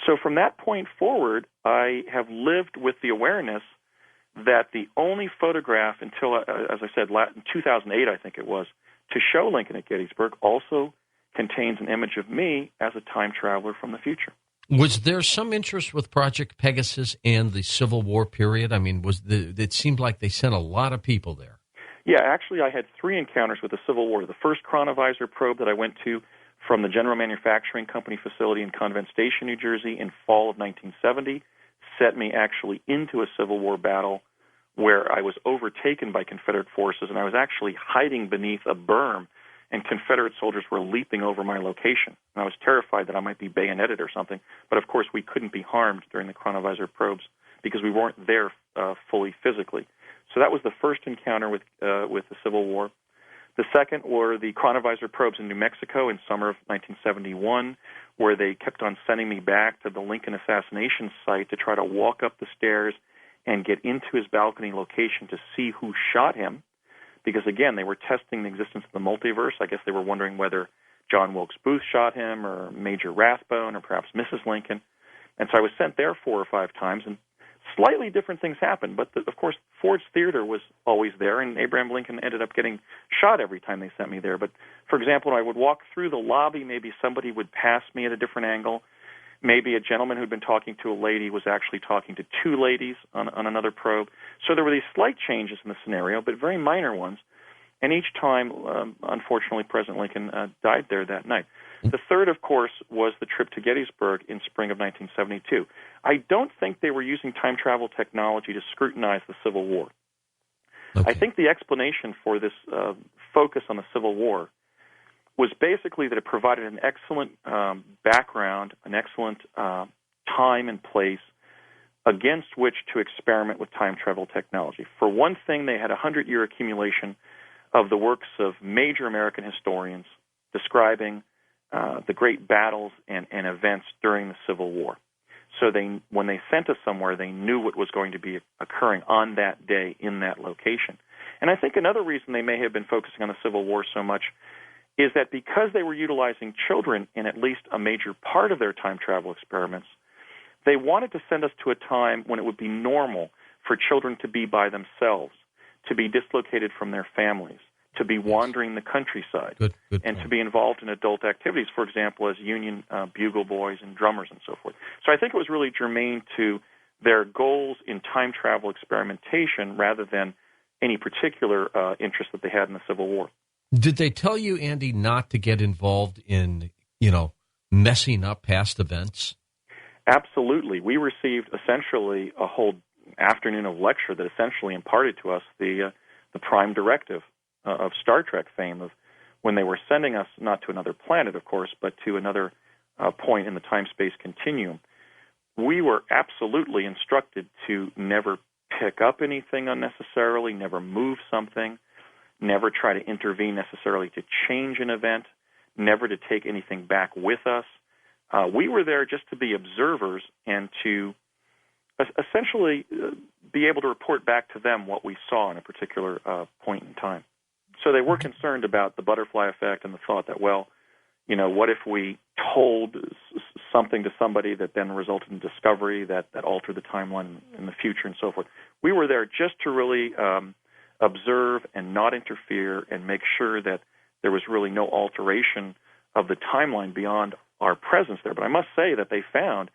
So from that point forward, I have lived with the awareness that the only photograph until, as I said, in 2008, I think it was, to show Lincoln at Gettysburg also contains an image of me as a time traveler from the future. Was there some interest with Project Pegasus and the Civil War period? I mean, it seemed like they sent a lot of people there. Yeah, actually, I had 3 encounters with the Civil War. The first chronovisor probe that I went to from the General Manufacturing Company facility in Convent Station, New Jersey, in fall of 1970, set me actually into a Civil War battle where I was overtaken by Confederate forces, and I was actually hiding beneath a berm, and Confederate soldiers were leaping over my location. And I was terrified that I might be bayoneted or something, but of course we couldn't be harmed during the chronovisor probes because we weren't there fully physically. So that was the first encounter with the Civil War. The second were the chronovisor probes in New Mexico in summer of 1971, where they kept on sending me back to the Lincoln assassination site to try to walk up the stairs and get into his balcony location to see who shot him, because, again, they were testing the existence of the multiverse. I guess they were wondering whether John Wilkes Booth shot him or Major Rathbone or perhaps Mrs. Lincoln. And so I was sent there 4 or 5 times, and slightly different things happened. But, of course, Ford's Theater was always there, and Abraham Lincoln ended up getting shot every time they sent me there. But, for example, when I would walk through the lobby, maybe somebody would pass me at a different angle. Maybe a gentleman who'd been talking to a lady was actually talking to 2 ladies on another probe. So there were these slight changes in the scenario, but very minor ones. And each time, unfortunately, President Lincoln died there that night. The third, of course, was the trip to Gettysburg in spring of 1972. I don't think they were using time travel technology to scrutinize the Civil War. Okay. I think the explanation for this focus on the Civil War was basically that it provided an excellent background, an excellent time and place against which to experiment with time travel technology. For one thing, they had a 100-year accumulation of the works of major American historians describing the great battles and events during the Civil War. So when they sent us somewhere, they knew what was going to be occurring on that day in that location. And I think another reason they may have been focusing on the Civil War so much is that because they were utilizing children in at least a major part of their time travel experiments, they wanted to send us to a time when it would be normal for children to be by themselves, to be dislocated from their families, to be wandering the countryside, good and to be involved in adult activities, for example, as Union bugle boys and drummers and so forth. So I think it was really germane to their goals in time travel experimentation rather than any particular interest that they had in the Civil War. Did they tell you, Andy, not to get involved in, messing up past events? Absolutely. We received essentially a whole afternoon of lecture that essentially imparted to us the prime directive of Star Trek fame of when they were sending us not to another planet, of course, but to another point in the time-space continuum, we were absolutely instructed to never pick up anything unnecessarily, never move something, never try to intervene necessarily to change an event, never to take anything back with us. We were there just to be observers and to essentially be able to report back to them what we saw in a particular point in time. So they were concerned about the butterfly effect and the thought that, well, what if we told something to somebody that then resulted in discovery that altered the timeline in the future and so forth. We were there just to really observe and not interfere and make sure that there was really no alteration of the timeline beyond our presence there. But I must say that they found,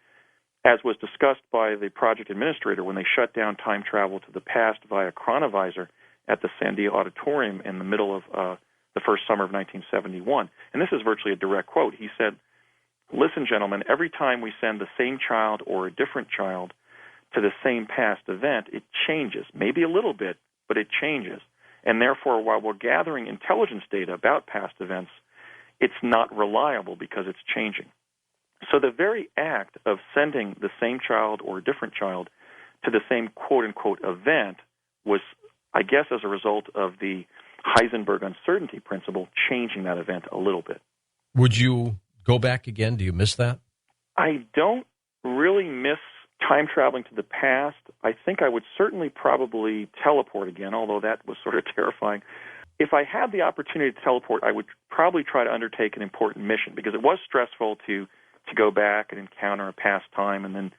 as was discussed by the project administrator when they shut down time travel to the past via chronovisor at the Sandia Auditorium in the middle of the first summer of 1971, and this is virtually a direct quote. He said, "Listen, gentlemen, every time we send the same child or a different child to the same past event, it changes, maybe a little bit, but it changes. And therefore, while we're gathering intelligence data about past events, it's not reliable because it's changing." So the very act of sending the same child or a different child to the same quote-unquote event was, I guess, as a result of the Heisenberg uncertainty principle, changing that event a little bit. Would you go back again? Do you miss that? I don't really miss time traveling to the past. I think I would certainly probably teleport again, although that was sort of terrifying. If I had the opportunity to teleport, I would probably try to undertake an important mission, because it was stressful to go back and encounter a past time and then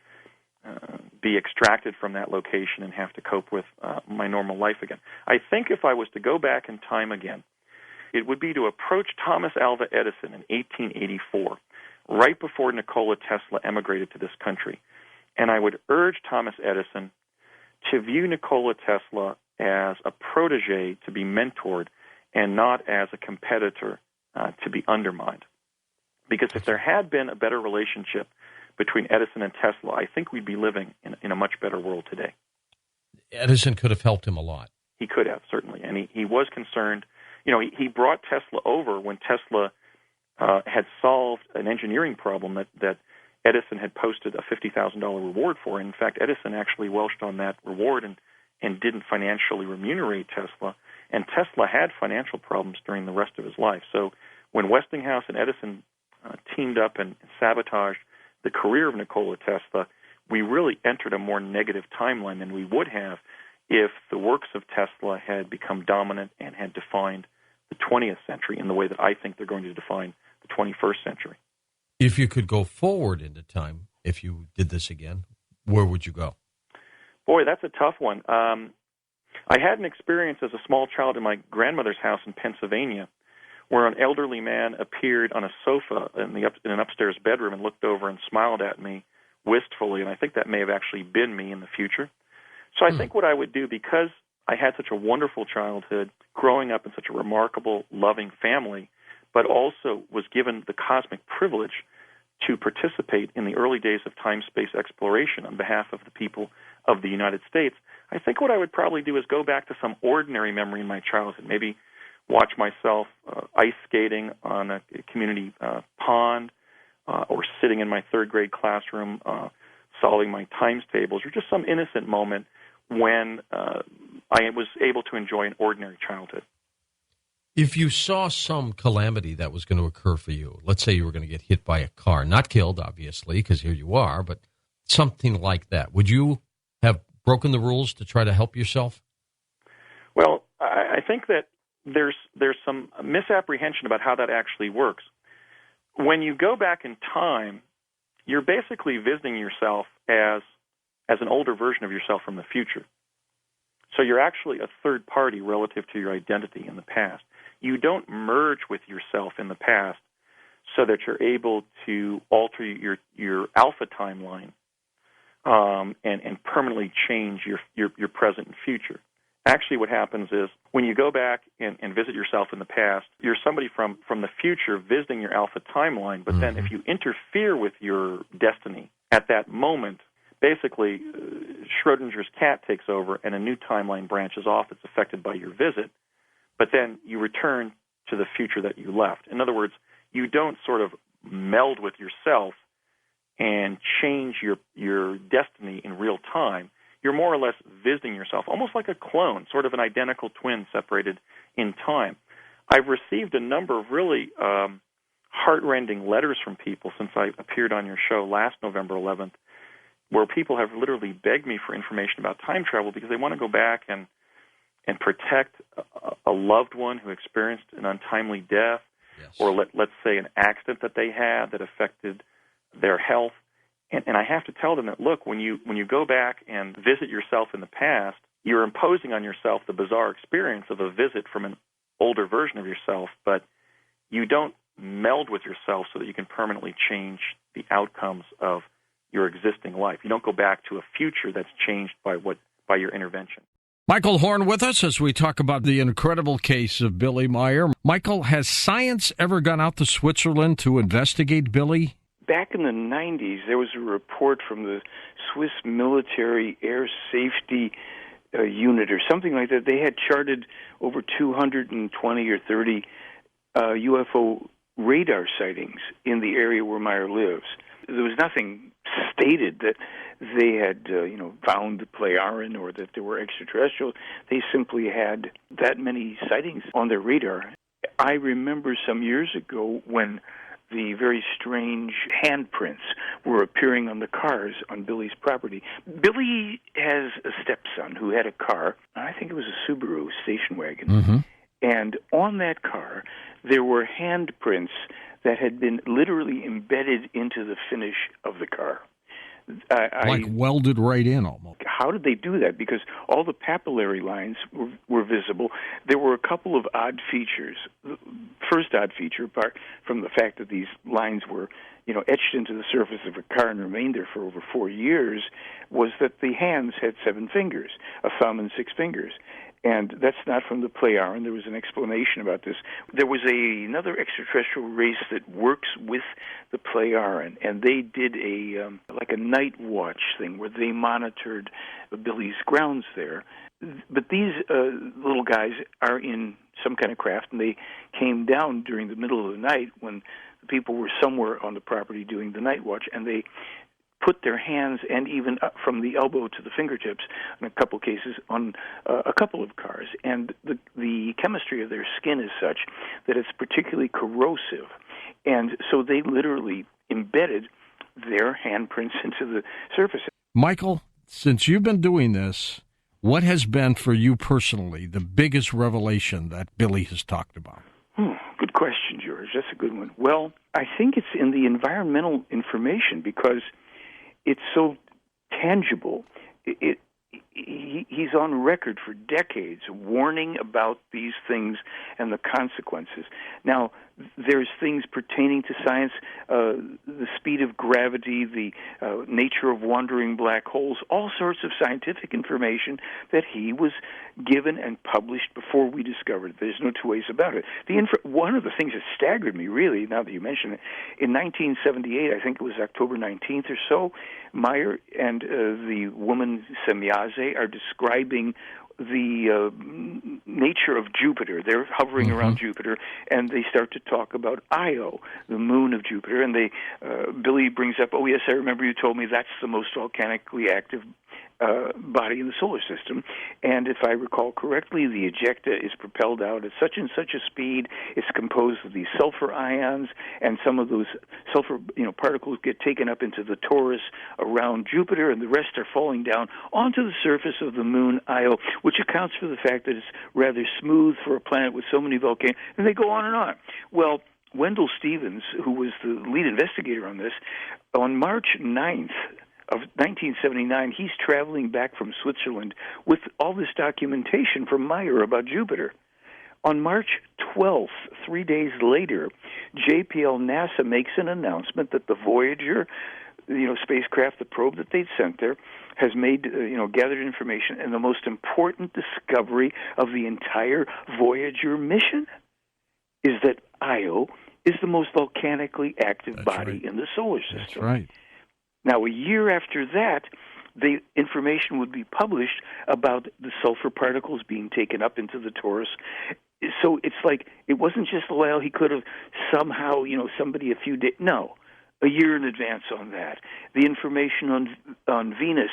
be extracted from that location and have to cope with my normal life again. I think if I was to go back in time again, it would be to approach Thomas Alva Edison in 1884, right before Nikola Tesla emigrated to this country. And I would urge Thomas Edison to view Nikola Tesla as a protege to be mentored and not as a competitor to be undermined. Because if there had been a better relationship between Edison and Tesla, I think we'd be living in a much better world today. Edison could have helped him a lot. He could have, certainly. And he was concerned. He brought Tesla over when Tesla had solved an engineering problem that Edison had posted a $50,000 reward for. In fact, Edison actually welched on that reward and didn't financially remunerate Tesla. And Tesla had financial problems during the rest of his life. So when Westinghouse and Edison teamed up and sabotaged the career of Nikola Tesla, we really entered a more negative timeline than we would have if the works of Tesla had become dominant and had defined the 20th century in the way that I think they're going to define the 21st century. If you could go forward into time, if you did this again, where would you go? Boy, that's a tough one. I had an experience as a small child in my grandmother's house in Pennsylvania where an elderly man appeared on a sofa in an upstairs bedroom and looked over and smiled at me wistfully, and I think that may have actually been me in the future. So I think what I would do, because I had such a wonderful childhood, growing up in such a remarkable, loving family, but also was given the cosmic privilege to participate in the early days of time-space exploration on behalf of the people of the United States, I think what I would probably do is go back to some ordinary memory in my childhood, maybe watch myself ice skating on a community pond, or sitting in my third grade classroom solving my times tables, or just some innocent moment when I was able to enjoy an ordinary childhood. If you saw some calamity that was going to occur for you, let's say you were going to get hit by a car, not killed, obviously, because here you are, but something like that, would you have broken the rules to try to help yourself? Well, I think that there's some misapprehension about how that actually works. When you go back in time, you're basically visiting yourself as an older version of yourself from the future. So you're actually a third party relative to your identity in the past. You don't merge with yourself in the past so that you're able to alter your alpha timeline and permanently change your present and future. Actually, what happens is when you go back and visit yourself in the past, you're somebody from the future visiting your alpha timeline, but then if you interfere with your destiny at that moment, basically Schrodinger's cat takes over and a new timeline branches off that's affected by your visit, but then you return to the future that you left. In other words, you don't sort of meld with yourself and change your destiny in real time. You're more or less visiting yourself, almost like a clone, sort of an identical twin separated in time. I've received a number of really heartrending letters from people since I appeared on your show last November 11th, where people have literally begged me for information about time travel because they want to go back and protect a loved one who experienced an untimely death, yes, or let's say an accident that they had that affected their health. And I have to tell them that, look, when you go back and visit yourself in the past, you're imposing on yourself the bizarre experience of a visit from an older version of yourself, but you don't meld with yourself so that you can permanently change the outcomes of your existing life. You don't go back to a future that's changed by your intervention. Michael Horn with us as we talk about the incredible case of Billy Meier. Michael, has science ever gone out to Switzerland to investigate Billy? Back in the 90s, there was a report from the Swiss Military Air Safety Unit or something like that. They had charted over 220 or 30 UFO radar sightings in the area where Meier lives. There was nothing stated that they had, found the Pleiaren or that there were extraterrestrials. They simply had that many sightings on their radar. I remember some years ago when the very strange handprints were appearing on the cars on Billy's property. Billy has a stepson who had a car. I think it was a Subaru station wagon. Mm-hmm. And on that car, there were handprints that had been literally embedded into the finish of the car. Like welded right in almost. How did they do that? Because all the papillary lines were visible. There were a couple of odd features. The first odd feature, apart from the fact that these lines were, etched into the surface of a car and remained there for over 4 years, was that the hands had 7 fingers, a thumb and 6 fingers. And that's not from the Pleiaren. There was an explanation about this. There was another extraterrestrial race that works with the Pleiaren, and they did a night watch thing where they monitored Billy's grounds there. But these little guys are in some kind of craft, and they came down during the middle of the night when the people were somewhere on the property doing the night watch, and they put their hands and even up from the elbow to the fingertips, in a couple cases, on a couple of cars. And the chemistry of their skin is such that it's particularly corrosive. And so they literally embedded their handprints into the surface. Michael, since you've been doing this, what has been for you personally the biggest revelation that Billy has talked about? Good question, George. That's a good one. Well, I think it's in the environmental information because it's so tangible. He's on record for decades warning about these things and the consequences. Now, there's things pertaining to science, the speed of gravity, the nature of wandering black holes, all sorts of scientific information that he was given and published before we discovered it. There's no two ways about it. One of the things that staggered me, really, now that you mention it, in 1978, I think it was October 19th or so, Meier and the woman Semyaze are describing the nature of Jupiter. They're hovering around Jupiter, and they start to talk about Io, the moon of Jupiter. And Billy brings up, oh, yes, I remember you told me that's the most volcanically active body in the solar system. And if I recall correctly, the ejecta is propelled out at such and such a speed. It's composed of these sulfur ions, and some of those sulfur particles get taken up into the torus around Jupiter, and the rest are falling down onto the surface of the moon Io, which accounts for the fact that it's rather smooth for a planet with so many volcanoes. And they go on and on. Well, Wendell Stevens, who was the lead investigator on this, on March 9th, of 1979, he's traveling back from Switzerland with all this documentation from Meier about Jupiter. On March 12th, 3 days later, JPL NASA makes an announcement that the Voyager, spacecraft, the probe that they'd sent there, has made, gathered information, and the most important discovery of the entire Voyager mission is that Io is the most volcanically active body in the solar system. That's right. Now, a year after that, the information would be published about the sulfur particles being taken up into the torus. So it's like it wasn't just, well, he could have somehow, somebody a few days. No, a year in advance on that. The information on Venus.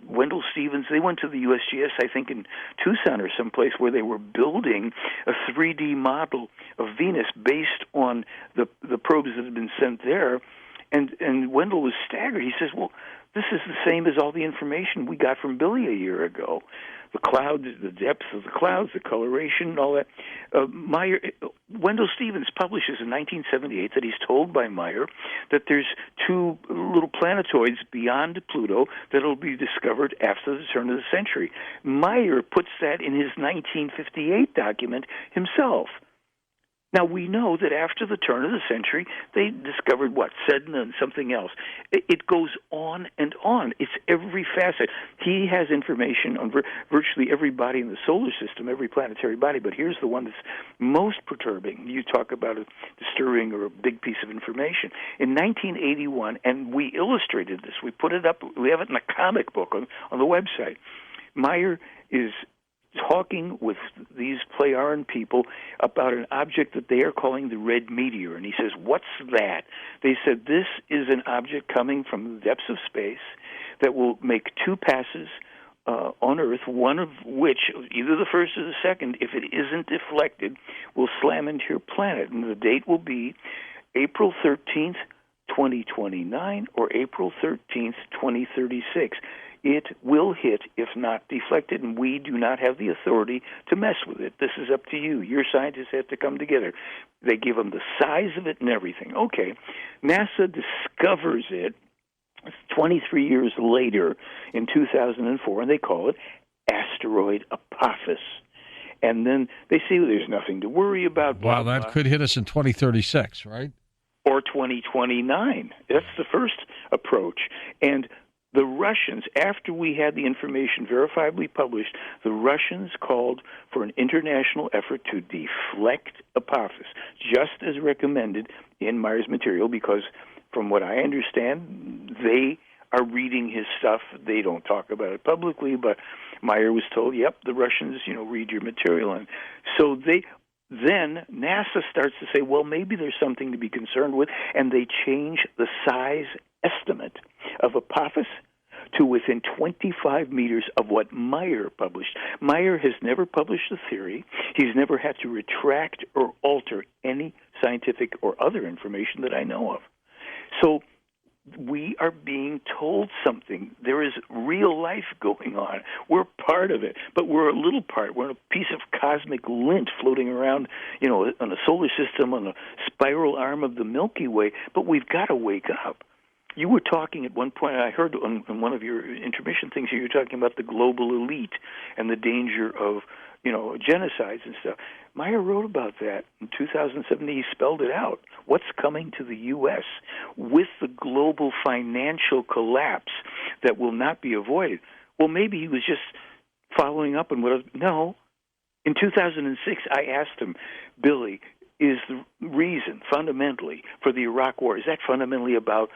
Wendell Stevens, they went to the USGS, I think in Tucson or someplace, where they were building a 3D model of Venus based on the probes that had been sent there. And Wendell was staggered. He says, well, this is the same as all the information we got from Billy a year ago. The clouds, the depth of the clouds, the coloration, all that. Wendell Stevens publishes in 1978 that he's told by Meyer that there's two little planetoids beyond Pluto that will be discovered after the turn of the century. Meyer puts that in his 1958 document himself. Now, we know that after the turn of the century, they discovered, Sedna and something else. It goes on and on. It's every facet. He has information on virtually every body in the solar system, every planetary body, but here's the one that's most perturbing. You talk about a disturbing or a big piece of information. In 1981, and we illustrated this, we put it up, we have it in a comic book on the website. Meyer is talking with these Playaran people about an object that they are calling the red meteor. And he says, what's that? They said, this is an object coming from the depths of space that will make two passes on Earth, one of which, either the first or the second, if it isn't deflected, will slam into your planet. And the date will be April 13th, 2029, or April 13th, 2036. It will hit if not deflected, and we do not have the authority to mess with it. This is up to you. Your scientists have to come together. They give them the size of it and everything. Okay, NASA discovers it 23 years later in 2004, and they call it asteroid Apophis. And then they say there's nothing to worry about. Wow, that could hit us in 2036, right? Or 2029. That's the first approach. And the Russians, after we had the information verifiably published, the Russians called for an international effort to deflect Apophis, just as recommended in Meyer's material, because from what I understand, they are reading his stuff. They don't talk about it publicly, but Meyer was told, yep, the Russians, read your material. And so then NASA starts to say, well, maybe there's something to be concerned with, and they change the size estimate of Apophis to within 25 meters of what Meyer published. Meyer has never published a theory. He's never had to retract or alter any scientific or other information that I know of. So we are being told something. There is real life going on. We're part of it, but we're a little part. We're a piece of cosmic lint floating around, on a solar system, on a spiral arm of the Milky Way, but we've got to wake up. You were talking at one point, I heard on one of your intermission things, you were talking about the global elite and the danger of, genocides and stuff. Meyer wrote about that in 2007. He spelled it out. What's coming to the U.S. with the global financial collapse that will not be avoided? Well, maybe he was just following up on no. In 2006, I asked him, Billy, is the reason fundamentally for the Iraq War, is that fundamentally about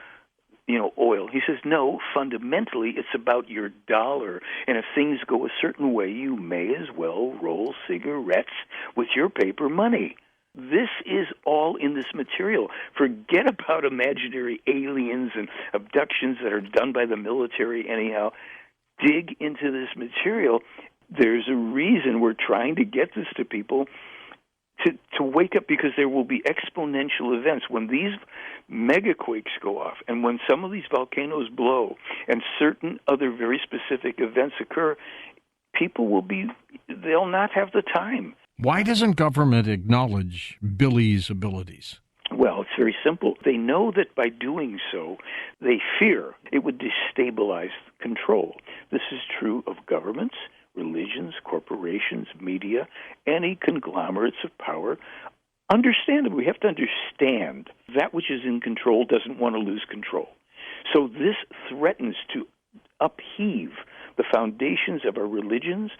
oil? He says, no, fundamentally it's about your dollar. And if things go a certain way, you may as well roll cigarettes with your paper money. This is all in this material. Forget about imaginary aliens and abductions that are done by the military anyhow. Dig into this material. There's a reason we're trying to get this to people to wake up, because there will be exponential events when these megaquakes go off and when some of these volcanoes blow and certain other very specific events occur. They'll not have the time. Why doesn't government acknowledge Billy's abilities? Well, it's very simple. They know that by doing so, they fear it would destabilize control. This is true of governments, religions, corporations, media, any conglomerates of power. Understandably, we have to understand that which is in control doesn't want to lose control. So this threatens to upheave the foundations of our religions,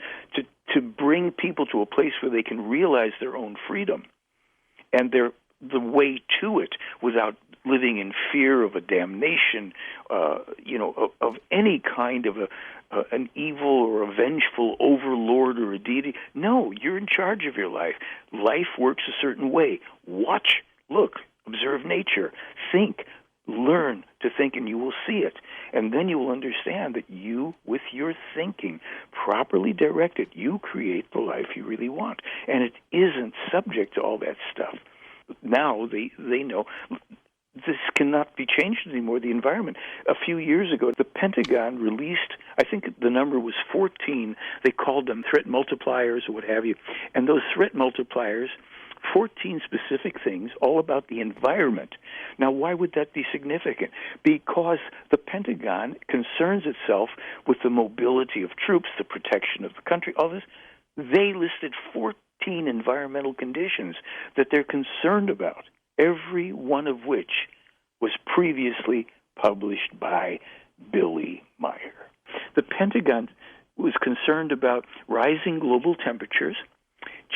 to bring people to a place where they can realize their own freedom and the way to it without living in fear of a damnation, of any kind of an evil or a vengeful overlord or a deity. No, you're in charge of your life. Life works a certain way. Watch, look, observe nature, think, learn to think, and you will see it. And then you will understand that you, with your thinking, properly directed, you create the life you really want. And it isn't subject to all that stuff. Now they know this cannot be changed anymore, the environment. A few years ago, the Pentagon released, I think the number was 14, they called them threat multipliers or what have you, and those threat multipliers, 14 specific things, all about the environment. Now, why would that be significant? Because the Pentagon concerns itself with the mobility of troops, the protection of the country, all this. They listed 14 environmental conditions that they're concerned about, every one of which was previously published by Billy Meyer. The Pentagon was concerned about rising global temperatures,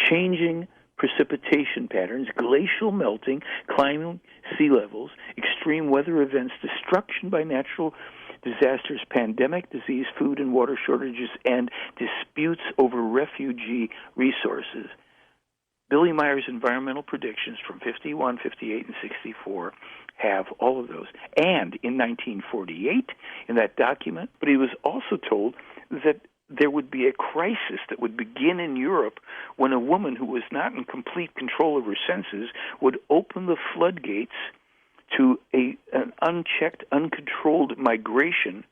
changing precipitation patterns, glacial melting, climbing sea levels, extreme weather events, destruction by natural disasters, pandemic, disease, food and water shortages, and disputes over refugee resources. Billy Meyer's environmental predictions from 51, 58, and 64 have all of those. And in 1948, in that document, but he was also told that there would be a crisis that would begin in Europe when a woman who was not in complete control of her senses would open the floodgates to an unchecked, uncontrolled migration,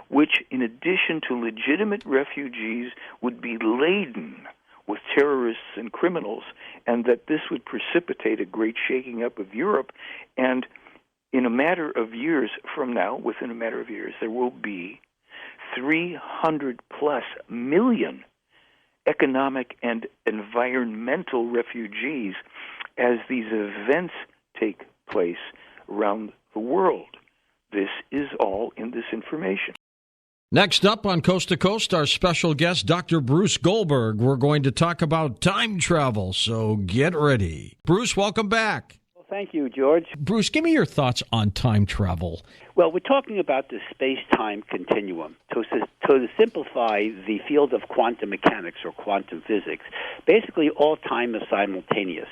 which, in addition to legitimate refugees, would be laden with terrorists and criminals, and that this would precipitate a great shaking up of Europe. And in a matter of years from now, within a matter of years, there will be 300-plus million economic and environmental refugees as these events take place around the world. This is all in this information. Next up on Coast to Coast, our special guest, Dr. Bruce Goldberg. We're going to talk about time travel, so get ready. Bruce, welcome back. Well, thank you, George. Bruce, give me your thoughts on time travel. Well, we're talking about the space-time continuum. To simplify the field of quantum mechanics or quantum physics, basically all time is simultaneous.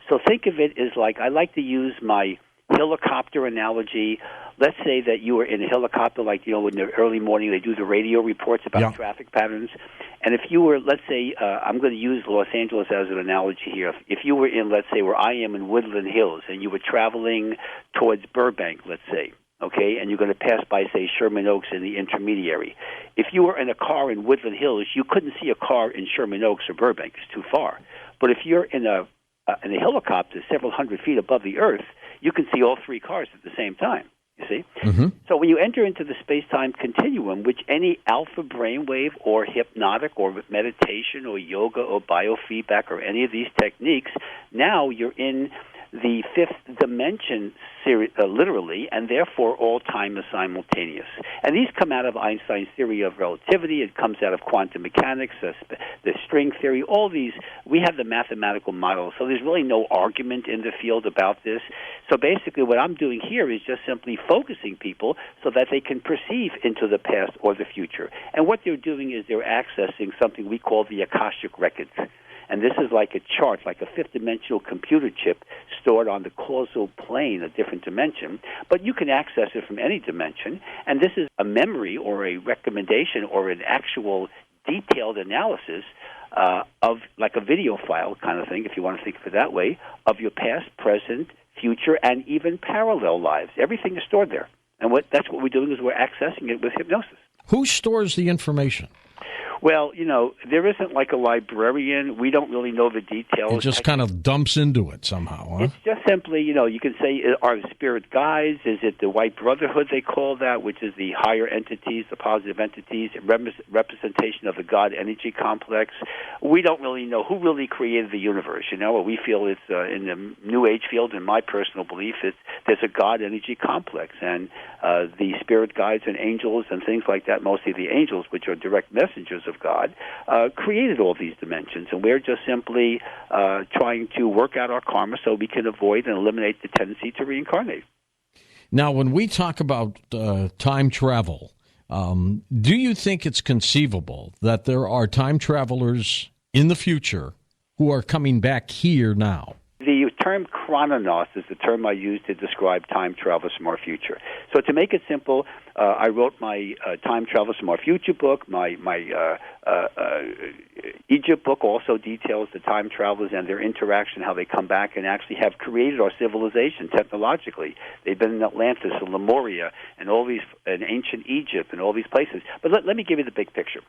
So think of it as like, I like to use my helicopter analogy. Let's say that you were in a helicopter, like, in the early morning they do the radio reports about traffic patterns. And if you were, let's say, I'm going to use Los Angeles as an analogy here. If you were in, let's say, where I am in Woodland Hills, and you were traveling towards Burbank, let's say, okay, and you're going to pass by, say, Sherman Oaks in the intermediary. If you were in a car in Woodland Hills, you couldn't see a car in Sherman Oaks or Burbank. It's too far. But if you're in a helicopter several hundred feet above the Earth, you can see all three cars at the same time, you see? Mm-hmm. So when you enter into the space-time continuum, which any alpha brainwave or hypnotic or meditation or yoga or biofeedback or any of these techniques, now you're in the fifth dimension, literally, and therefore all time is simultaneous. And these come out of Einstein's theory of relativity. It comes out of quantum mechanics, the string theory, all these. We have the mathematical models, so there's really no argument in the field about this. So basically what I'm doing here is just simply focusing people so that they can perceive into the past or the future. And what they're doing is they're accessing something we call the Akashic Records. And this is like a chart, like a fifth-dimensional computer chip stored on the causal plane, a different dimension. But you can access it from any dimension. And this is a memory or a recommendation or an actual detailed analysis of like a video file kind of thing, if you want to think of it that way, of your past, present, future, and even parallel lives. Everything is stored there. And that's what we're doing is we're accessing it with hypnosis. Who stores the information? Well, there isn't like a librarian. We don't really know the details. It just kind of dumps into it somehow, huh? It's just simply, you can say, are the spirit guides? Is it the White Brotherhood, they call that, which is the higher entities, the positive entities, representation of the God energy complex? We don't really know who really created the universe, We feel it's, in the New Age field, in my personal belief, there's a God energy complex. And the spirit guides and angels and things like that, mostly the angels, which are direct messengers of God, created all these dimensions, and we're just simply trying to work out our karma so we can avoid and eliminate the tendency to reincarnate. Now, when we talk about time travel, Do you think it's conceivable that there are time travelers in the future who are coming back here now? The term chrononos is the term I use to describe time travelers from our future. So to make it simple, I wrote my Time Travelers from Our Future book. My Egypt book also details the time travelers and their interaction, how they come back and actually have created our civilization technologically. They've been in Atlantis and Lemuria and all these, in ancient Egypt and all these places. But let me give you the big picture.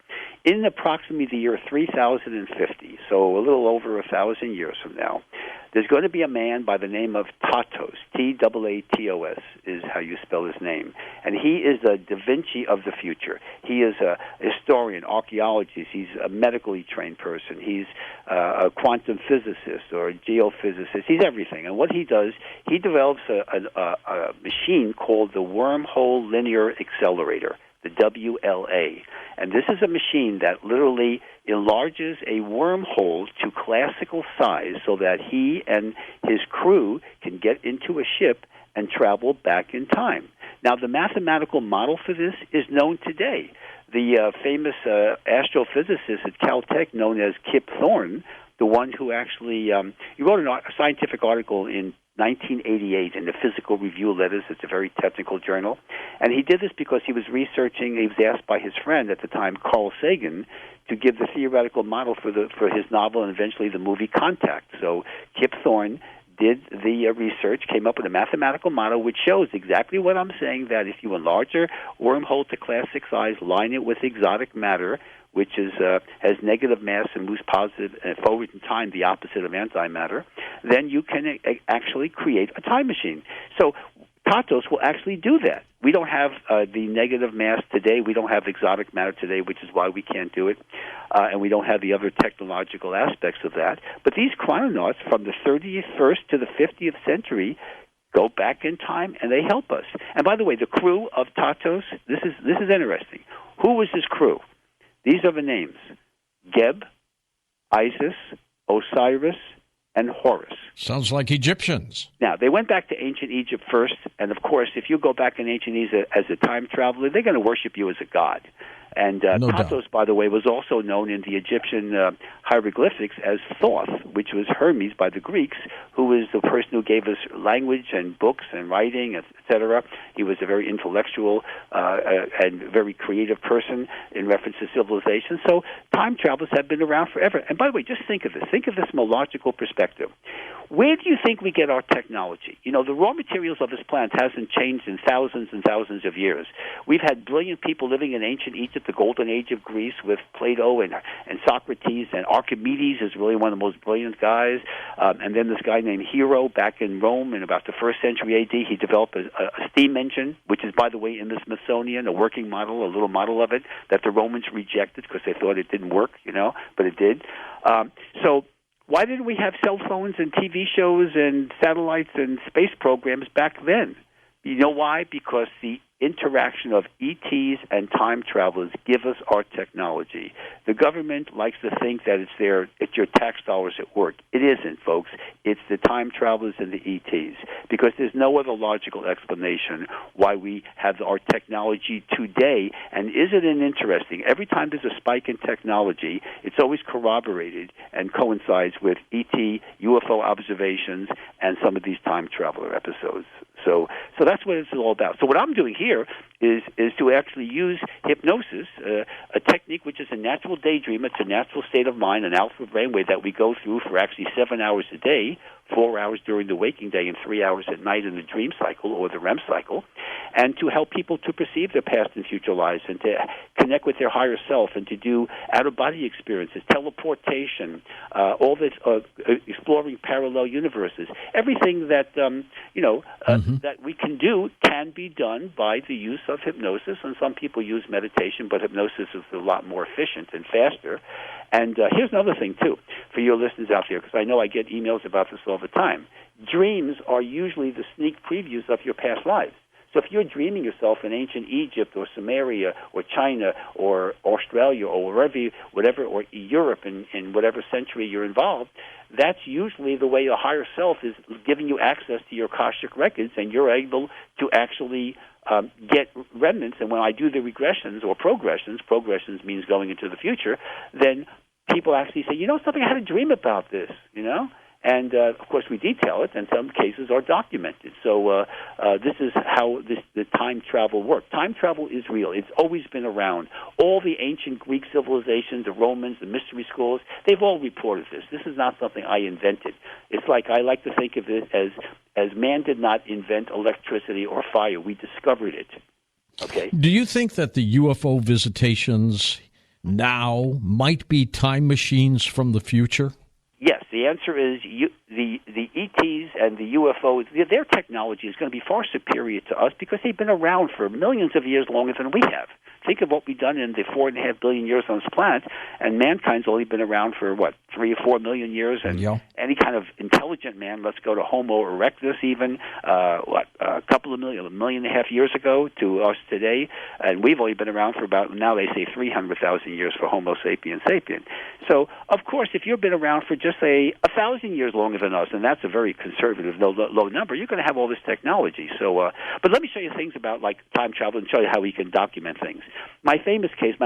In approximately the year 3050, so a little over 1,000 years from now, there's going to be a man by the name of Tatos, T-A-A-T-O-S is how you spell his name. And he is a Da Vinci of the future. He is a historian, archaeologist. He's a medically trained person. He's a quantum physicist or a geophysicist. He's everything. And what he does, he develops a machine called the Wormhole Linear Accelerator, the WLA. And this is a machine that literally enlarges a wormhole to classical size so that he and his crew can get into a ship and travel back in time. Now, the mathematical model for this is known today. The famous astrophysicist at Caltech known as Kip Thorne, the one who actually he wrote a scientific article in 1988 in the Physical Review Letters. It's a very technical journal. And he did this because he was researching, he was asked by his friend at the time, Carl Sagan, to give the theoretical model for his novel and eventually the movie Contact. So Kip Thorne did the research, came up with a mathematical model which shows exactly what I'm saying, that if you enlarge a wormhole to classic size, line it with exotic matter, which is has negative mass and moves positive forward in time, the opposite of antimatter, then you can actually create a time machine. So Tatos will actually do that. We don't have the negative mass today. We don't have exotic matter today, which is why we can't do it. And we don't have the other technological aspects of that. But these chrononauts from the 31st to the 50th century go back in time, and they help us. And by the way, the crew of Tatos, this is interesting. Who was his crew? These are the names: Geb, Isis, Osiris, and Horus. Sounds like Egyptians. Now, they went back to ancient Egypt first, and of course, if you go back in ancient Egypt as a time traveler, they're going to worship you as a god. And no Tatos, doubt. by the way, was also known in the Egyptian hieroglyphics as Thoth, which was Hermes by the Greeks, who was the person who gave us language and books and writing, etc. He was a very intellectual and very creative person in reference to civilization. So time travelers have been around forever. And by the way, just think of this. Think of this from a logical perspective. Where do you think we get our technology? You know, the raw materials of this planet hasn't changed in thousands and thousands of years. We've had brilliant people living in ancient Egypt, the golden age of Greece, with Plato and Socrates, and Archimedes is really one of the most brilliant guys. And then this guy named Hero back in Rome in about the 1st century A.D., he developed a steam engine, which is, by the way, in the Smithsonian, a working model, a little model of it, that the Romans rejected because they thought it didn't work, but it did. So why didn't we have cell phones and TV shows and satellites and space programs back then? You know why? Because the interaction of ETs and time travelers give us our technology. The government likes to think that it's your tax dollars at work. It isn't, folks. It's the time travelers and the ETs, because there's no other logical explanation why we have our technology today. And isn't it interesting? Every time there's a spike in technology, it's always corroborated and coincides with ET, UFO observations, and some of these time traveler episodes. So that's what it's all about. So what I'm doing here is to actually use hypnosis, a technique which is a natural daydream. It's a natural state of mind, an alpha brainwave that we go through for actually 7 hours a day, 4 hours during the waking day and 3 hours at night in the dream cycle or the REM cycle, and to help people to perceive their past and future lives and to connect with their higher self and to do out-of-body experiences, teleportation, all this, exploring parallel universes. Everything that, that we can do can be done by the use of hypnosis, and some people use meditation, but hypnosis is a lot more efficient and faster. And here's another thing, too, for your listeners out there, because I know I get emails about this all the time. Dreams are usually the sneak previews of your past lives. So if you're dreaming yourself in ancient Egypt or Sumeria or China or Australia or whatever, or Europe in whatever century you're involved, that's usually the way your higher self is giving you access to your Akashic records, and you're able to actually get remnants. And when I do the regressions or progressions means going into the future, then people actually say, something, I had a dream about this, And, of course, we detail it, and some cases are documented. So this is how the time travel works. Time travel is real. It's always been around. All the ancient Greek civilizations, the Romans, the mystery schools, they've all reported this. This is not something I invented. It's like I like to think of it as man did not invent electricity or fire. We discovered it. Okay. Do you think that the UFO visitations now might be time machines from the future? Yes, the answer is the ETs and the UFOs, their technology is going to be far superior to us because they've been around for millions of years longer than we have. Think of what we've done in the 4.5 billion years on this planet, and mankind's only been around for, 3 or 4 million years, and any kind of intelligent man, let's go to Homo erectus even, a couple of million, 1.5 million years ago to us today, and we've only been around for about, now they say 300,000 years for Homo sapiens sapien. So, of course, if you've been around for just, say, 1,000 years longer than us, and that's a very conservative, low number, you're going to have all this technology. So, but let me show you things about, like, time travel and show you how we can document things. My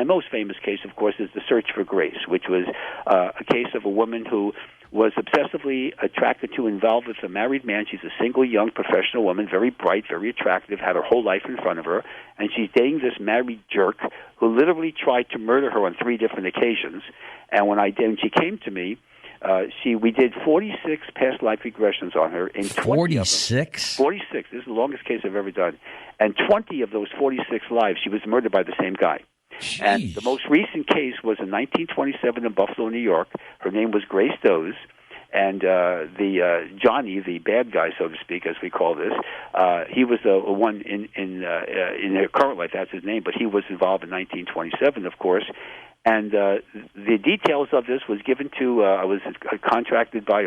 most famous case, of course, is The Search for Grace, which was a case of a woman who was obsessively attracted to, involved with a married man. She's a single, young, professional woman, very bright, very attractive, had her whole life in front of her, and she's dating this married jerk who literally tried to murder her on 3 different occasions. And when she came to me, we did 46 past life regressions on her. In 46? 46. This is the longest case I've ever done. And 20 of those 46 lives, she was murdered by the same guy. Jeez. And the most recent case was in 1927 in Buffalo, New York. Her name was Grace Doze. And Johnny, the bad guy, so to speak, as we call this, he was the one in her current life. That's his name, but he was involved in 1927, of course. And the details of this was given to. I was contracted by,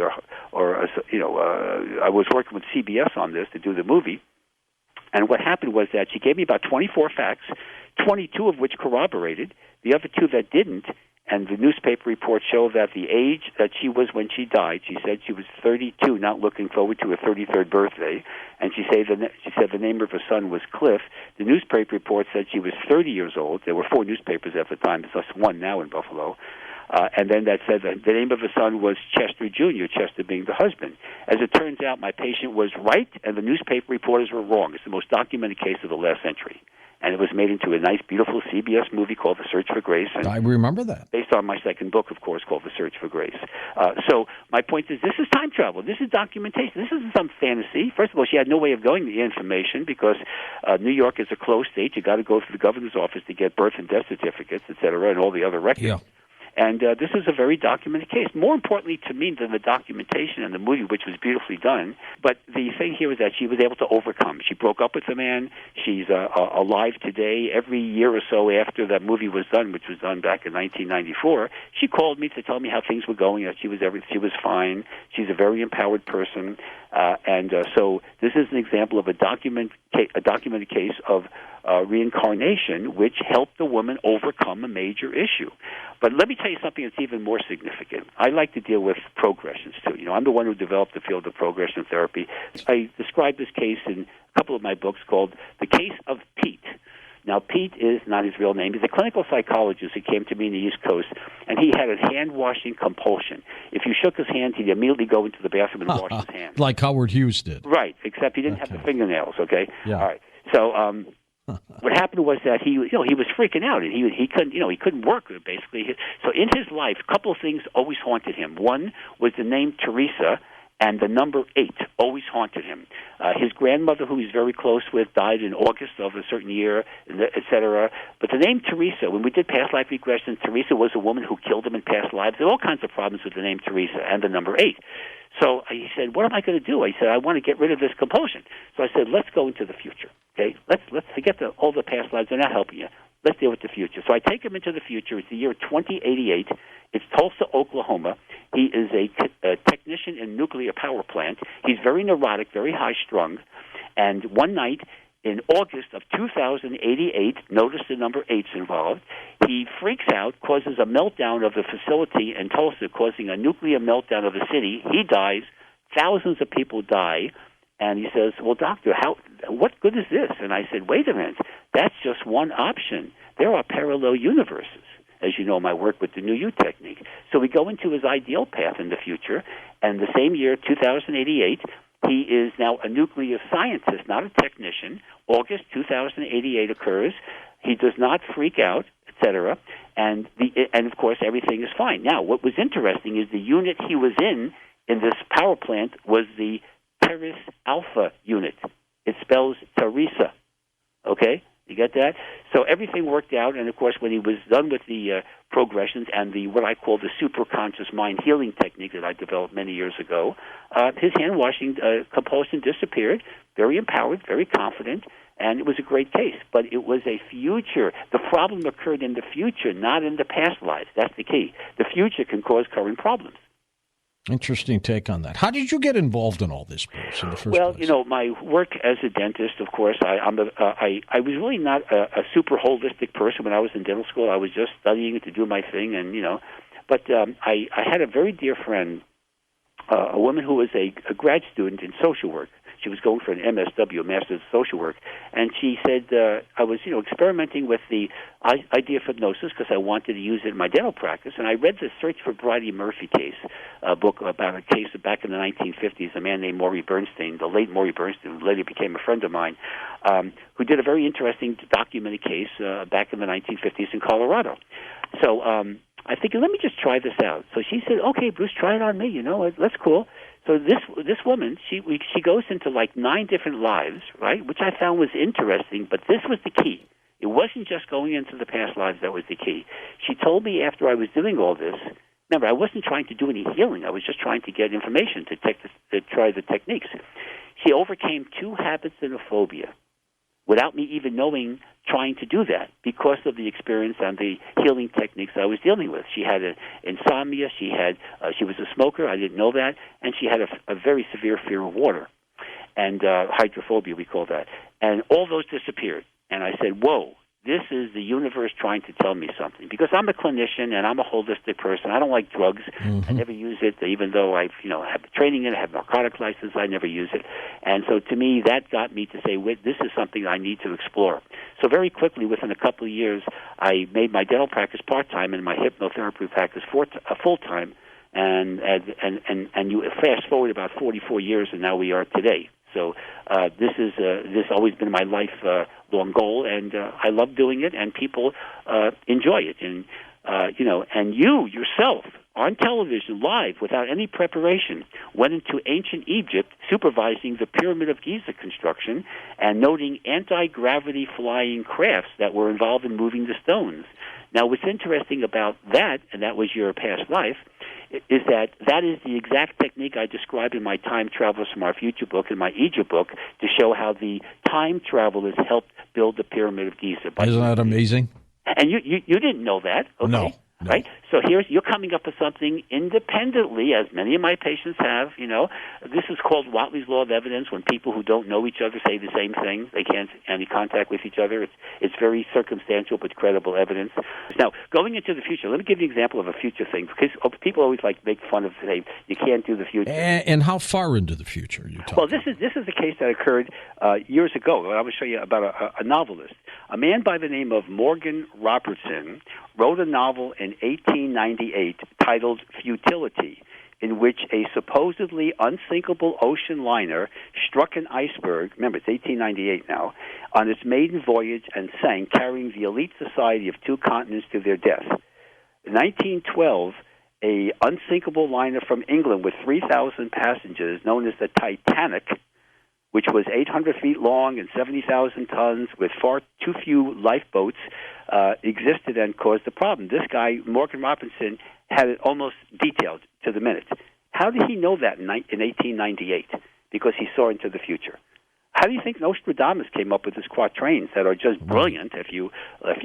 I was working with CBS on this to do the movie. And what happened was that she gave me about 24 facts, 22 of which corroborated, the other 2 that didn't. And the newspaper reports show that the age that she was when she died, she said she was 32, not looking forward to her 33rd birthday. And she said the name of her son was Cliff. The newspaper report said she was 30 years old. There were 4 newspapers at the time. There's just 1 now in Buffalo. And then that said that the name of her son was Chester Jr., Chester being the husband. As it turns out, my patient was right, and the newspaper reporters were wrong. It's the most documented case of the last century. And it was made into a nice, beautiful CBS movie called The Search for Grace. And I remember that. Based on my second book, of course, called The Search for Grace. So my point is, this is time travel. This is documentation. This isn't some fantasy. First of all, she had no way of knowing the information because New York is a closed state. You got to go through the governor's office to get birth and death certificates, et cetera, and all the other records. Yeah. And this is a very documented case. More importantly to me than the documentation and the movie, which was beautifully done, but the thing here is that she was able to overcome. She broke up with the man. She's alive today. Every year or so after that movie was done, which was done back in 1994, she called me to tell me how things were going, that she was fine. She's a very empowered person. So this is an example of a documented case of reincarnation, which helped the woman overcome a major issue. But let me tell you something that's even more significant. I like to deal with progressions, too. I'm the one who developed the field of progression therapy. I describe this case in a couple of my books called The Case of Pete. Now, Pete is not his real name. He's a clinical psychologist who came to me in the East Coast, and he had a hand-washing compulsion. If you shook his hand, he'd immediately go into the bathroom and wash his hands. Like Howard Hughes did. Right, except he didn't have the fingernails, okay? Yeah. All right. So what happened was that he was freaking out, and he couldn't work, basically. So in his life, a couple of things always haunted him. One was the name Teresa, and the number 8 always haunted him. His grandmother, who he's very close with, died in August of a certain year, et cetera. But the name Teresa, when we did past life regression, Teresa was a woman who killed him in past lives. There are all kinds of problems with the name Teresa and the number 8. So he said, what am I going to do? I said, I want to get rid of this compulsion. So I said, let's go into the future. Okay, let's forget all the past lives. They're not helping you. Let's deal with the future. So I take him into the future. It's the year 2088. It's Tulsa, Oklahoma. He is a technician in a nuclear power plant. He's very neurotic, very high-strung. And one night in August of 2088, notice the number 8's involved, he freaks out, causes a meltdown of the facility in Tulsa, causing a nuclear meltdown of the city. He dies. Thousands of people die. And he says, well, doctor, what good is this? And I said, wait a minute, that's just one option. There are parallel universes, as you know, my work with the New You technique. So we go into his ideal path in the future, and the same year, 2088, he is now a nuclear scientist, not a technician. August 2088 occurs. He does not freak out, etc., and of course everything is fine. Now, what was interesting is the unit he was in this power plant was the Terrace Alpha unit. It spells Teresa. Okay, you get that? So everything worked out, and of course, when he was done with the progressions and the what I call the superconscious mind healing technique that I developed many years ago, his hand washing compulsion disappeared. Very empowered, very confident. And it was a great case, but it was a future. The problem occurred in the future, not in the past lives. That's the key. The future can cause current problems. Interesting take on that. How did you get involved in all this, Bruce, in the first place? You know, my work as a dentist, of course, I was really not a super holistic person when I was in dental school. I was just studying to do my thing, and, you know. But I had a very dear friend, a woman who was a grad student in social work. She was going for an MSW, a Master's of Social Work, and she said I was, experimenting with the idea of hypnosis because I wanted to use it in my dental practice. And I read the Search for Bridie Murphy case, a book about a case back in the 1950s. A man named Maury Bernstein, the late Maury Bernstein, who later became a friend of mine, who did a very interesting documented case back in the 1950s in Colorado. So I figured, let me just try this out. So she said, "Okay, Bruce, try it on me. That's cool." So this woman, she goes into like 9 different lives, right? Which I found was interesting, but this was the key. It wasn't just going into the past lives that was the key. She told me after I was doing all this. Remember, I wasn't trying to do any healing. I was just trying to get information to try the techniques. She overcame 2 habits and a phobia without me even knowing, trying to do that because of the experience and the healing techniques I was dealing with. She had insomnia. She was a smoker. I didn't know that. And she had a very severe fear of water, and hydrophobia, we call that. And all those disappeared. And I said, whoa, this is the universe trying to tell me something. Because I'm a clinician and I'm a holistic person. I don't like drugs. I never use it, even though I've have training in it, I have narcotic license, I never use it. And so to me, that got me to say, wait, this is something I need to explore. So very quickly, within a couple of years, I made my dental practice part-time and my hypnotherapy practice full-time. And you fast forward about 44 years, and now we are today. So this has always been my lifelong goal, and I love doing it, and people enjoy it. And and you yourself on television live without any preparation went into ancient Egypt, supervising the Pyramid of Giza construction and noting anti-gravity flying crafts that were involved in moving the stones. Now, what's interesting about that, and that was your past life, is that is the exact technique I described in my Time Travelers from Our Future book, in my Egypt book, to show how the time travelers helped build the Pyramid of Giza. Isn't that amazing? And you didn't know that, okay? No. Right? So you're coming up with something independently, as many of my patients have, This is called Whatley's Law of Evidence, when people who don't know each other say the same thing. They can't have any contact with each other. It's very circumstantial but credible evidence. Now, going into the future, let me give you an example of a future thing, because people always make fun of, say, you can't do the future. And how far into the future are you talking? Well, this is a case that occurred years ago. I will show you about a novelist. A man by the name of Morgan Robertson wrote a novel in 1898 titled Futility, in which a supposedly unsinkable ocean liner struck an iceberg, remember it's 1898 now, on its maiden voyage and sank, carrying the elite society of 2 continents to their death. In 1912, a unsinkable liner from England with 3,000 passengers, known as the Titanic, which was 800 feet long and 70,000 tons with far too few lifeboats, existed and caused the problem. This guy, Morgan Robertson, had it almost detailed to the minute. How did he know that in 1898? Because he saw into the future. How do you think Nostradamus came up with his quatrains that are just brilliant if you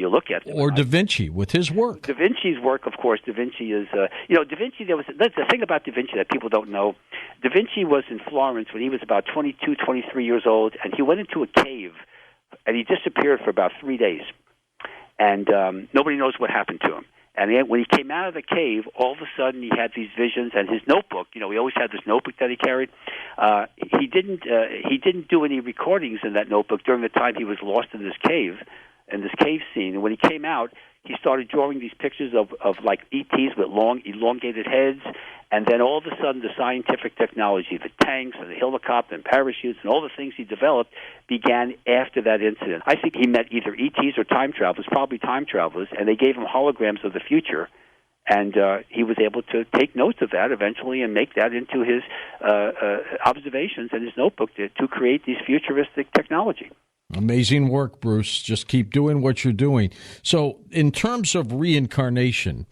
look at them? Or Da Vinci with his work. Da Vinci's work, of course. Da Vinci is, Da Vinci, that's the thing about Da Vinci that people don't know. Da Vinci was in Florence when he was about 22, 23 years old, and he went into a cave, and he disappeared for about 3 days. And nobody knows what happened to him. And when he came out of the cave, all of a sudden he had these visions, and his notebook. He always had this notebook that he carried. He didn't do any recordings in that notebook during the time he was lost in this cave scene. And when he came out, he started drawing these pictures of like ETs with long, elongated heads. And then all of a sudden, the scientific technology, the tanks and the helicopter and parachutes and all the things he developed began after that incident. I think he met either ETs or time travelers, probably time travelers, and they gave him holograms of the future. And he was able to take notes of that eventually and make that into his observations in his notebook to create these futuristic technology. Amazing work, Bruce. Just keep doing what you're doing. So in terms of reincarnation,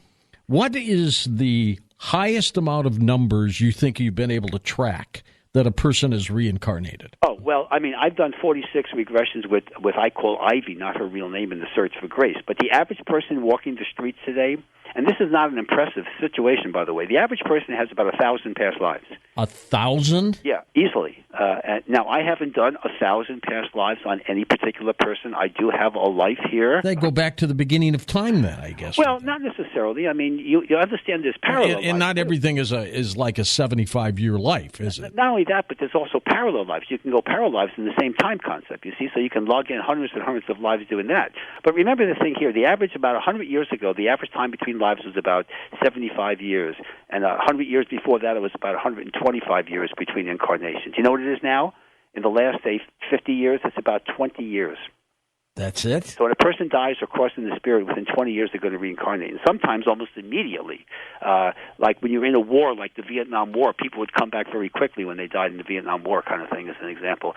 what is the highest amount of numbers you think you've been able to track that a person is reincarnated? Oh, well, I mean, I've done 46 regressions with I call Ivy, not her real name, in the Search for Grace. But the average person walking the streets today, and this is not an impressive situation, by the way, the average person has about 1,000 past lives. 1,000? Yeah, easily. Now, I haven't done 1,000 past lives on any particular person. I do have a life here. They go back to the beginning of time then, I guess. Well, not necessarily. I mean, you understand there's parallel and not everything is like a 75-year life, is it? Not only that, but there's also parallel lives. You can go parallel lives in the same time concept, you see, so you can log in hundreds and hundreds of lives doing that. But remember the thing here, the average about 100 years ago, the average time between lives was about 75 years. And 100 years before that, it was about 125 years between incarnations. You know what it is now? In the last, say, 50 years, it's about 20 years. That's it? So when a person dies or crosses in the spirit, within 20 years they're going to reincarnate, and sometimes almost immediately. Like when you're in a war, like the Vietnam War, people would come back very quickly when they died in the Vietnam War, kind of thing, as an example.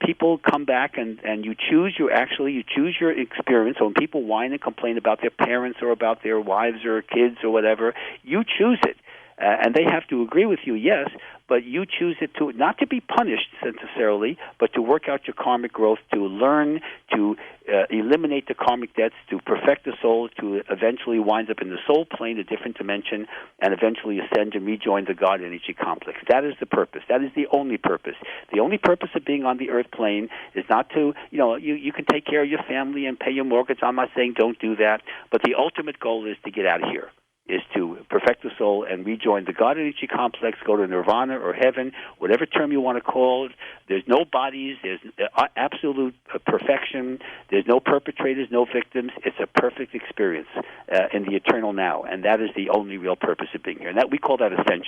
People come back, and you choose your experience. So when people whine and complain about their parents or about their wives or kids or whatever, you choose it. And they have to agree with you, yes, but you choose it to not to be punished necessarily, but to work out your karmic growth, to learn, to eliminate the karmic debts, to perfect the soul, to eventually wind up in the soul plane, a different dimension, and eventually ascend and rejoin the God energy complex. That is the purpose. That is the only purpose. The only purpose of being on the earth plane is not to, you can take care of your family and pay your mortgage. I'm not saying don't do that, but the ultimate goal is to get out of here, is to perfect the soul and rejoin the God energy complex, go to nirvana or heaven, whatever term you want to call it. There's no bodies. There's absolute perfection. There's no perpetrators, no victims. It's a perfect experience in the eternal now, and that is the only real purpose of being here. And that we call that ascension.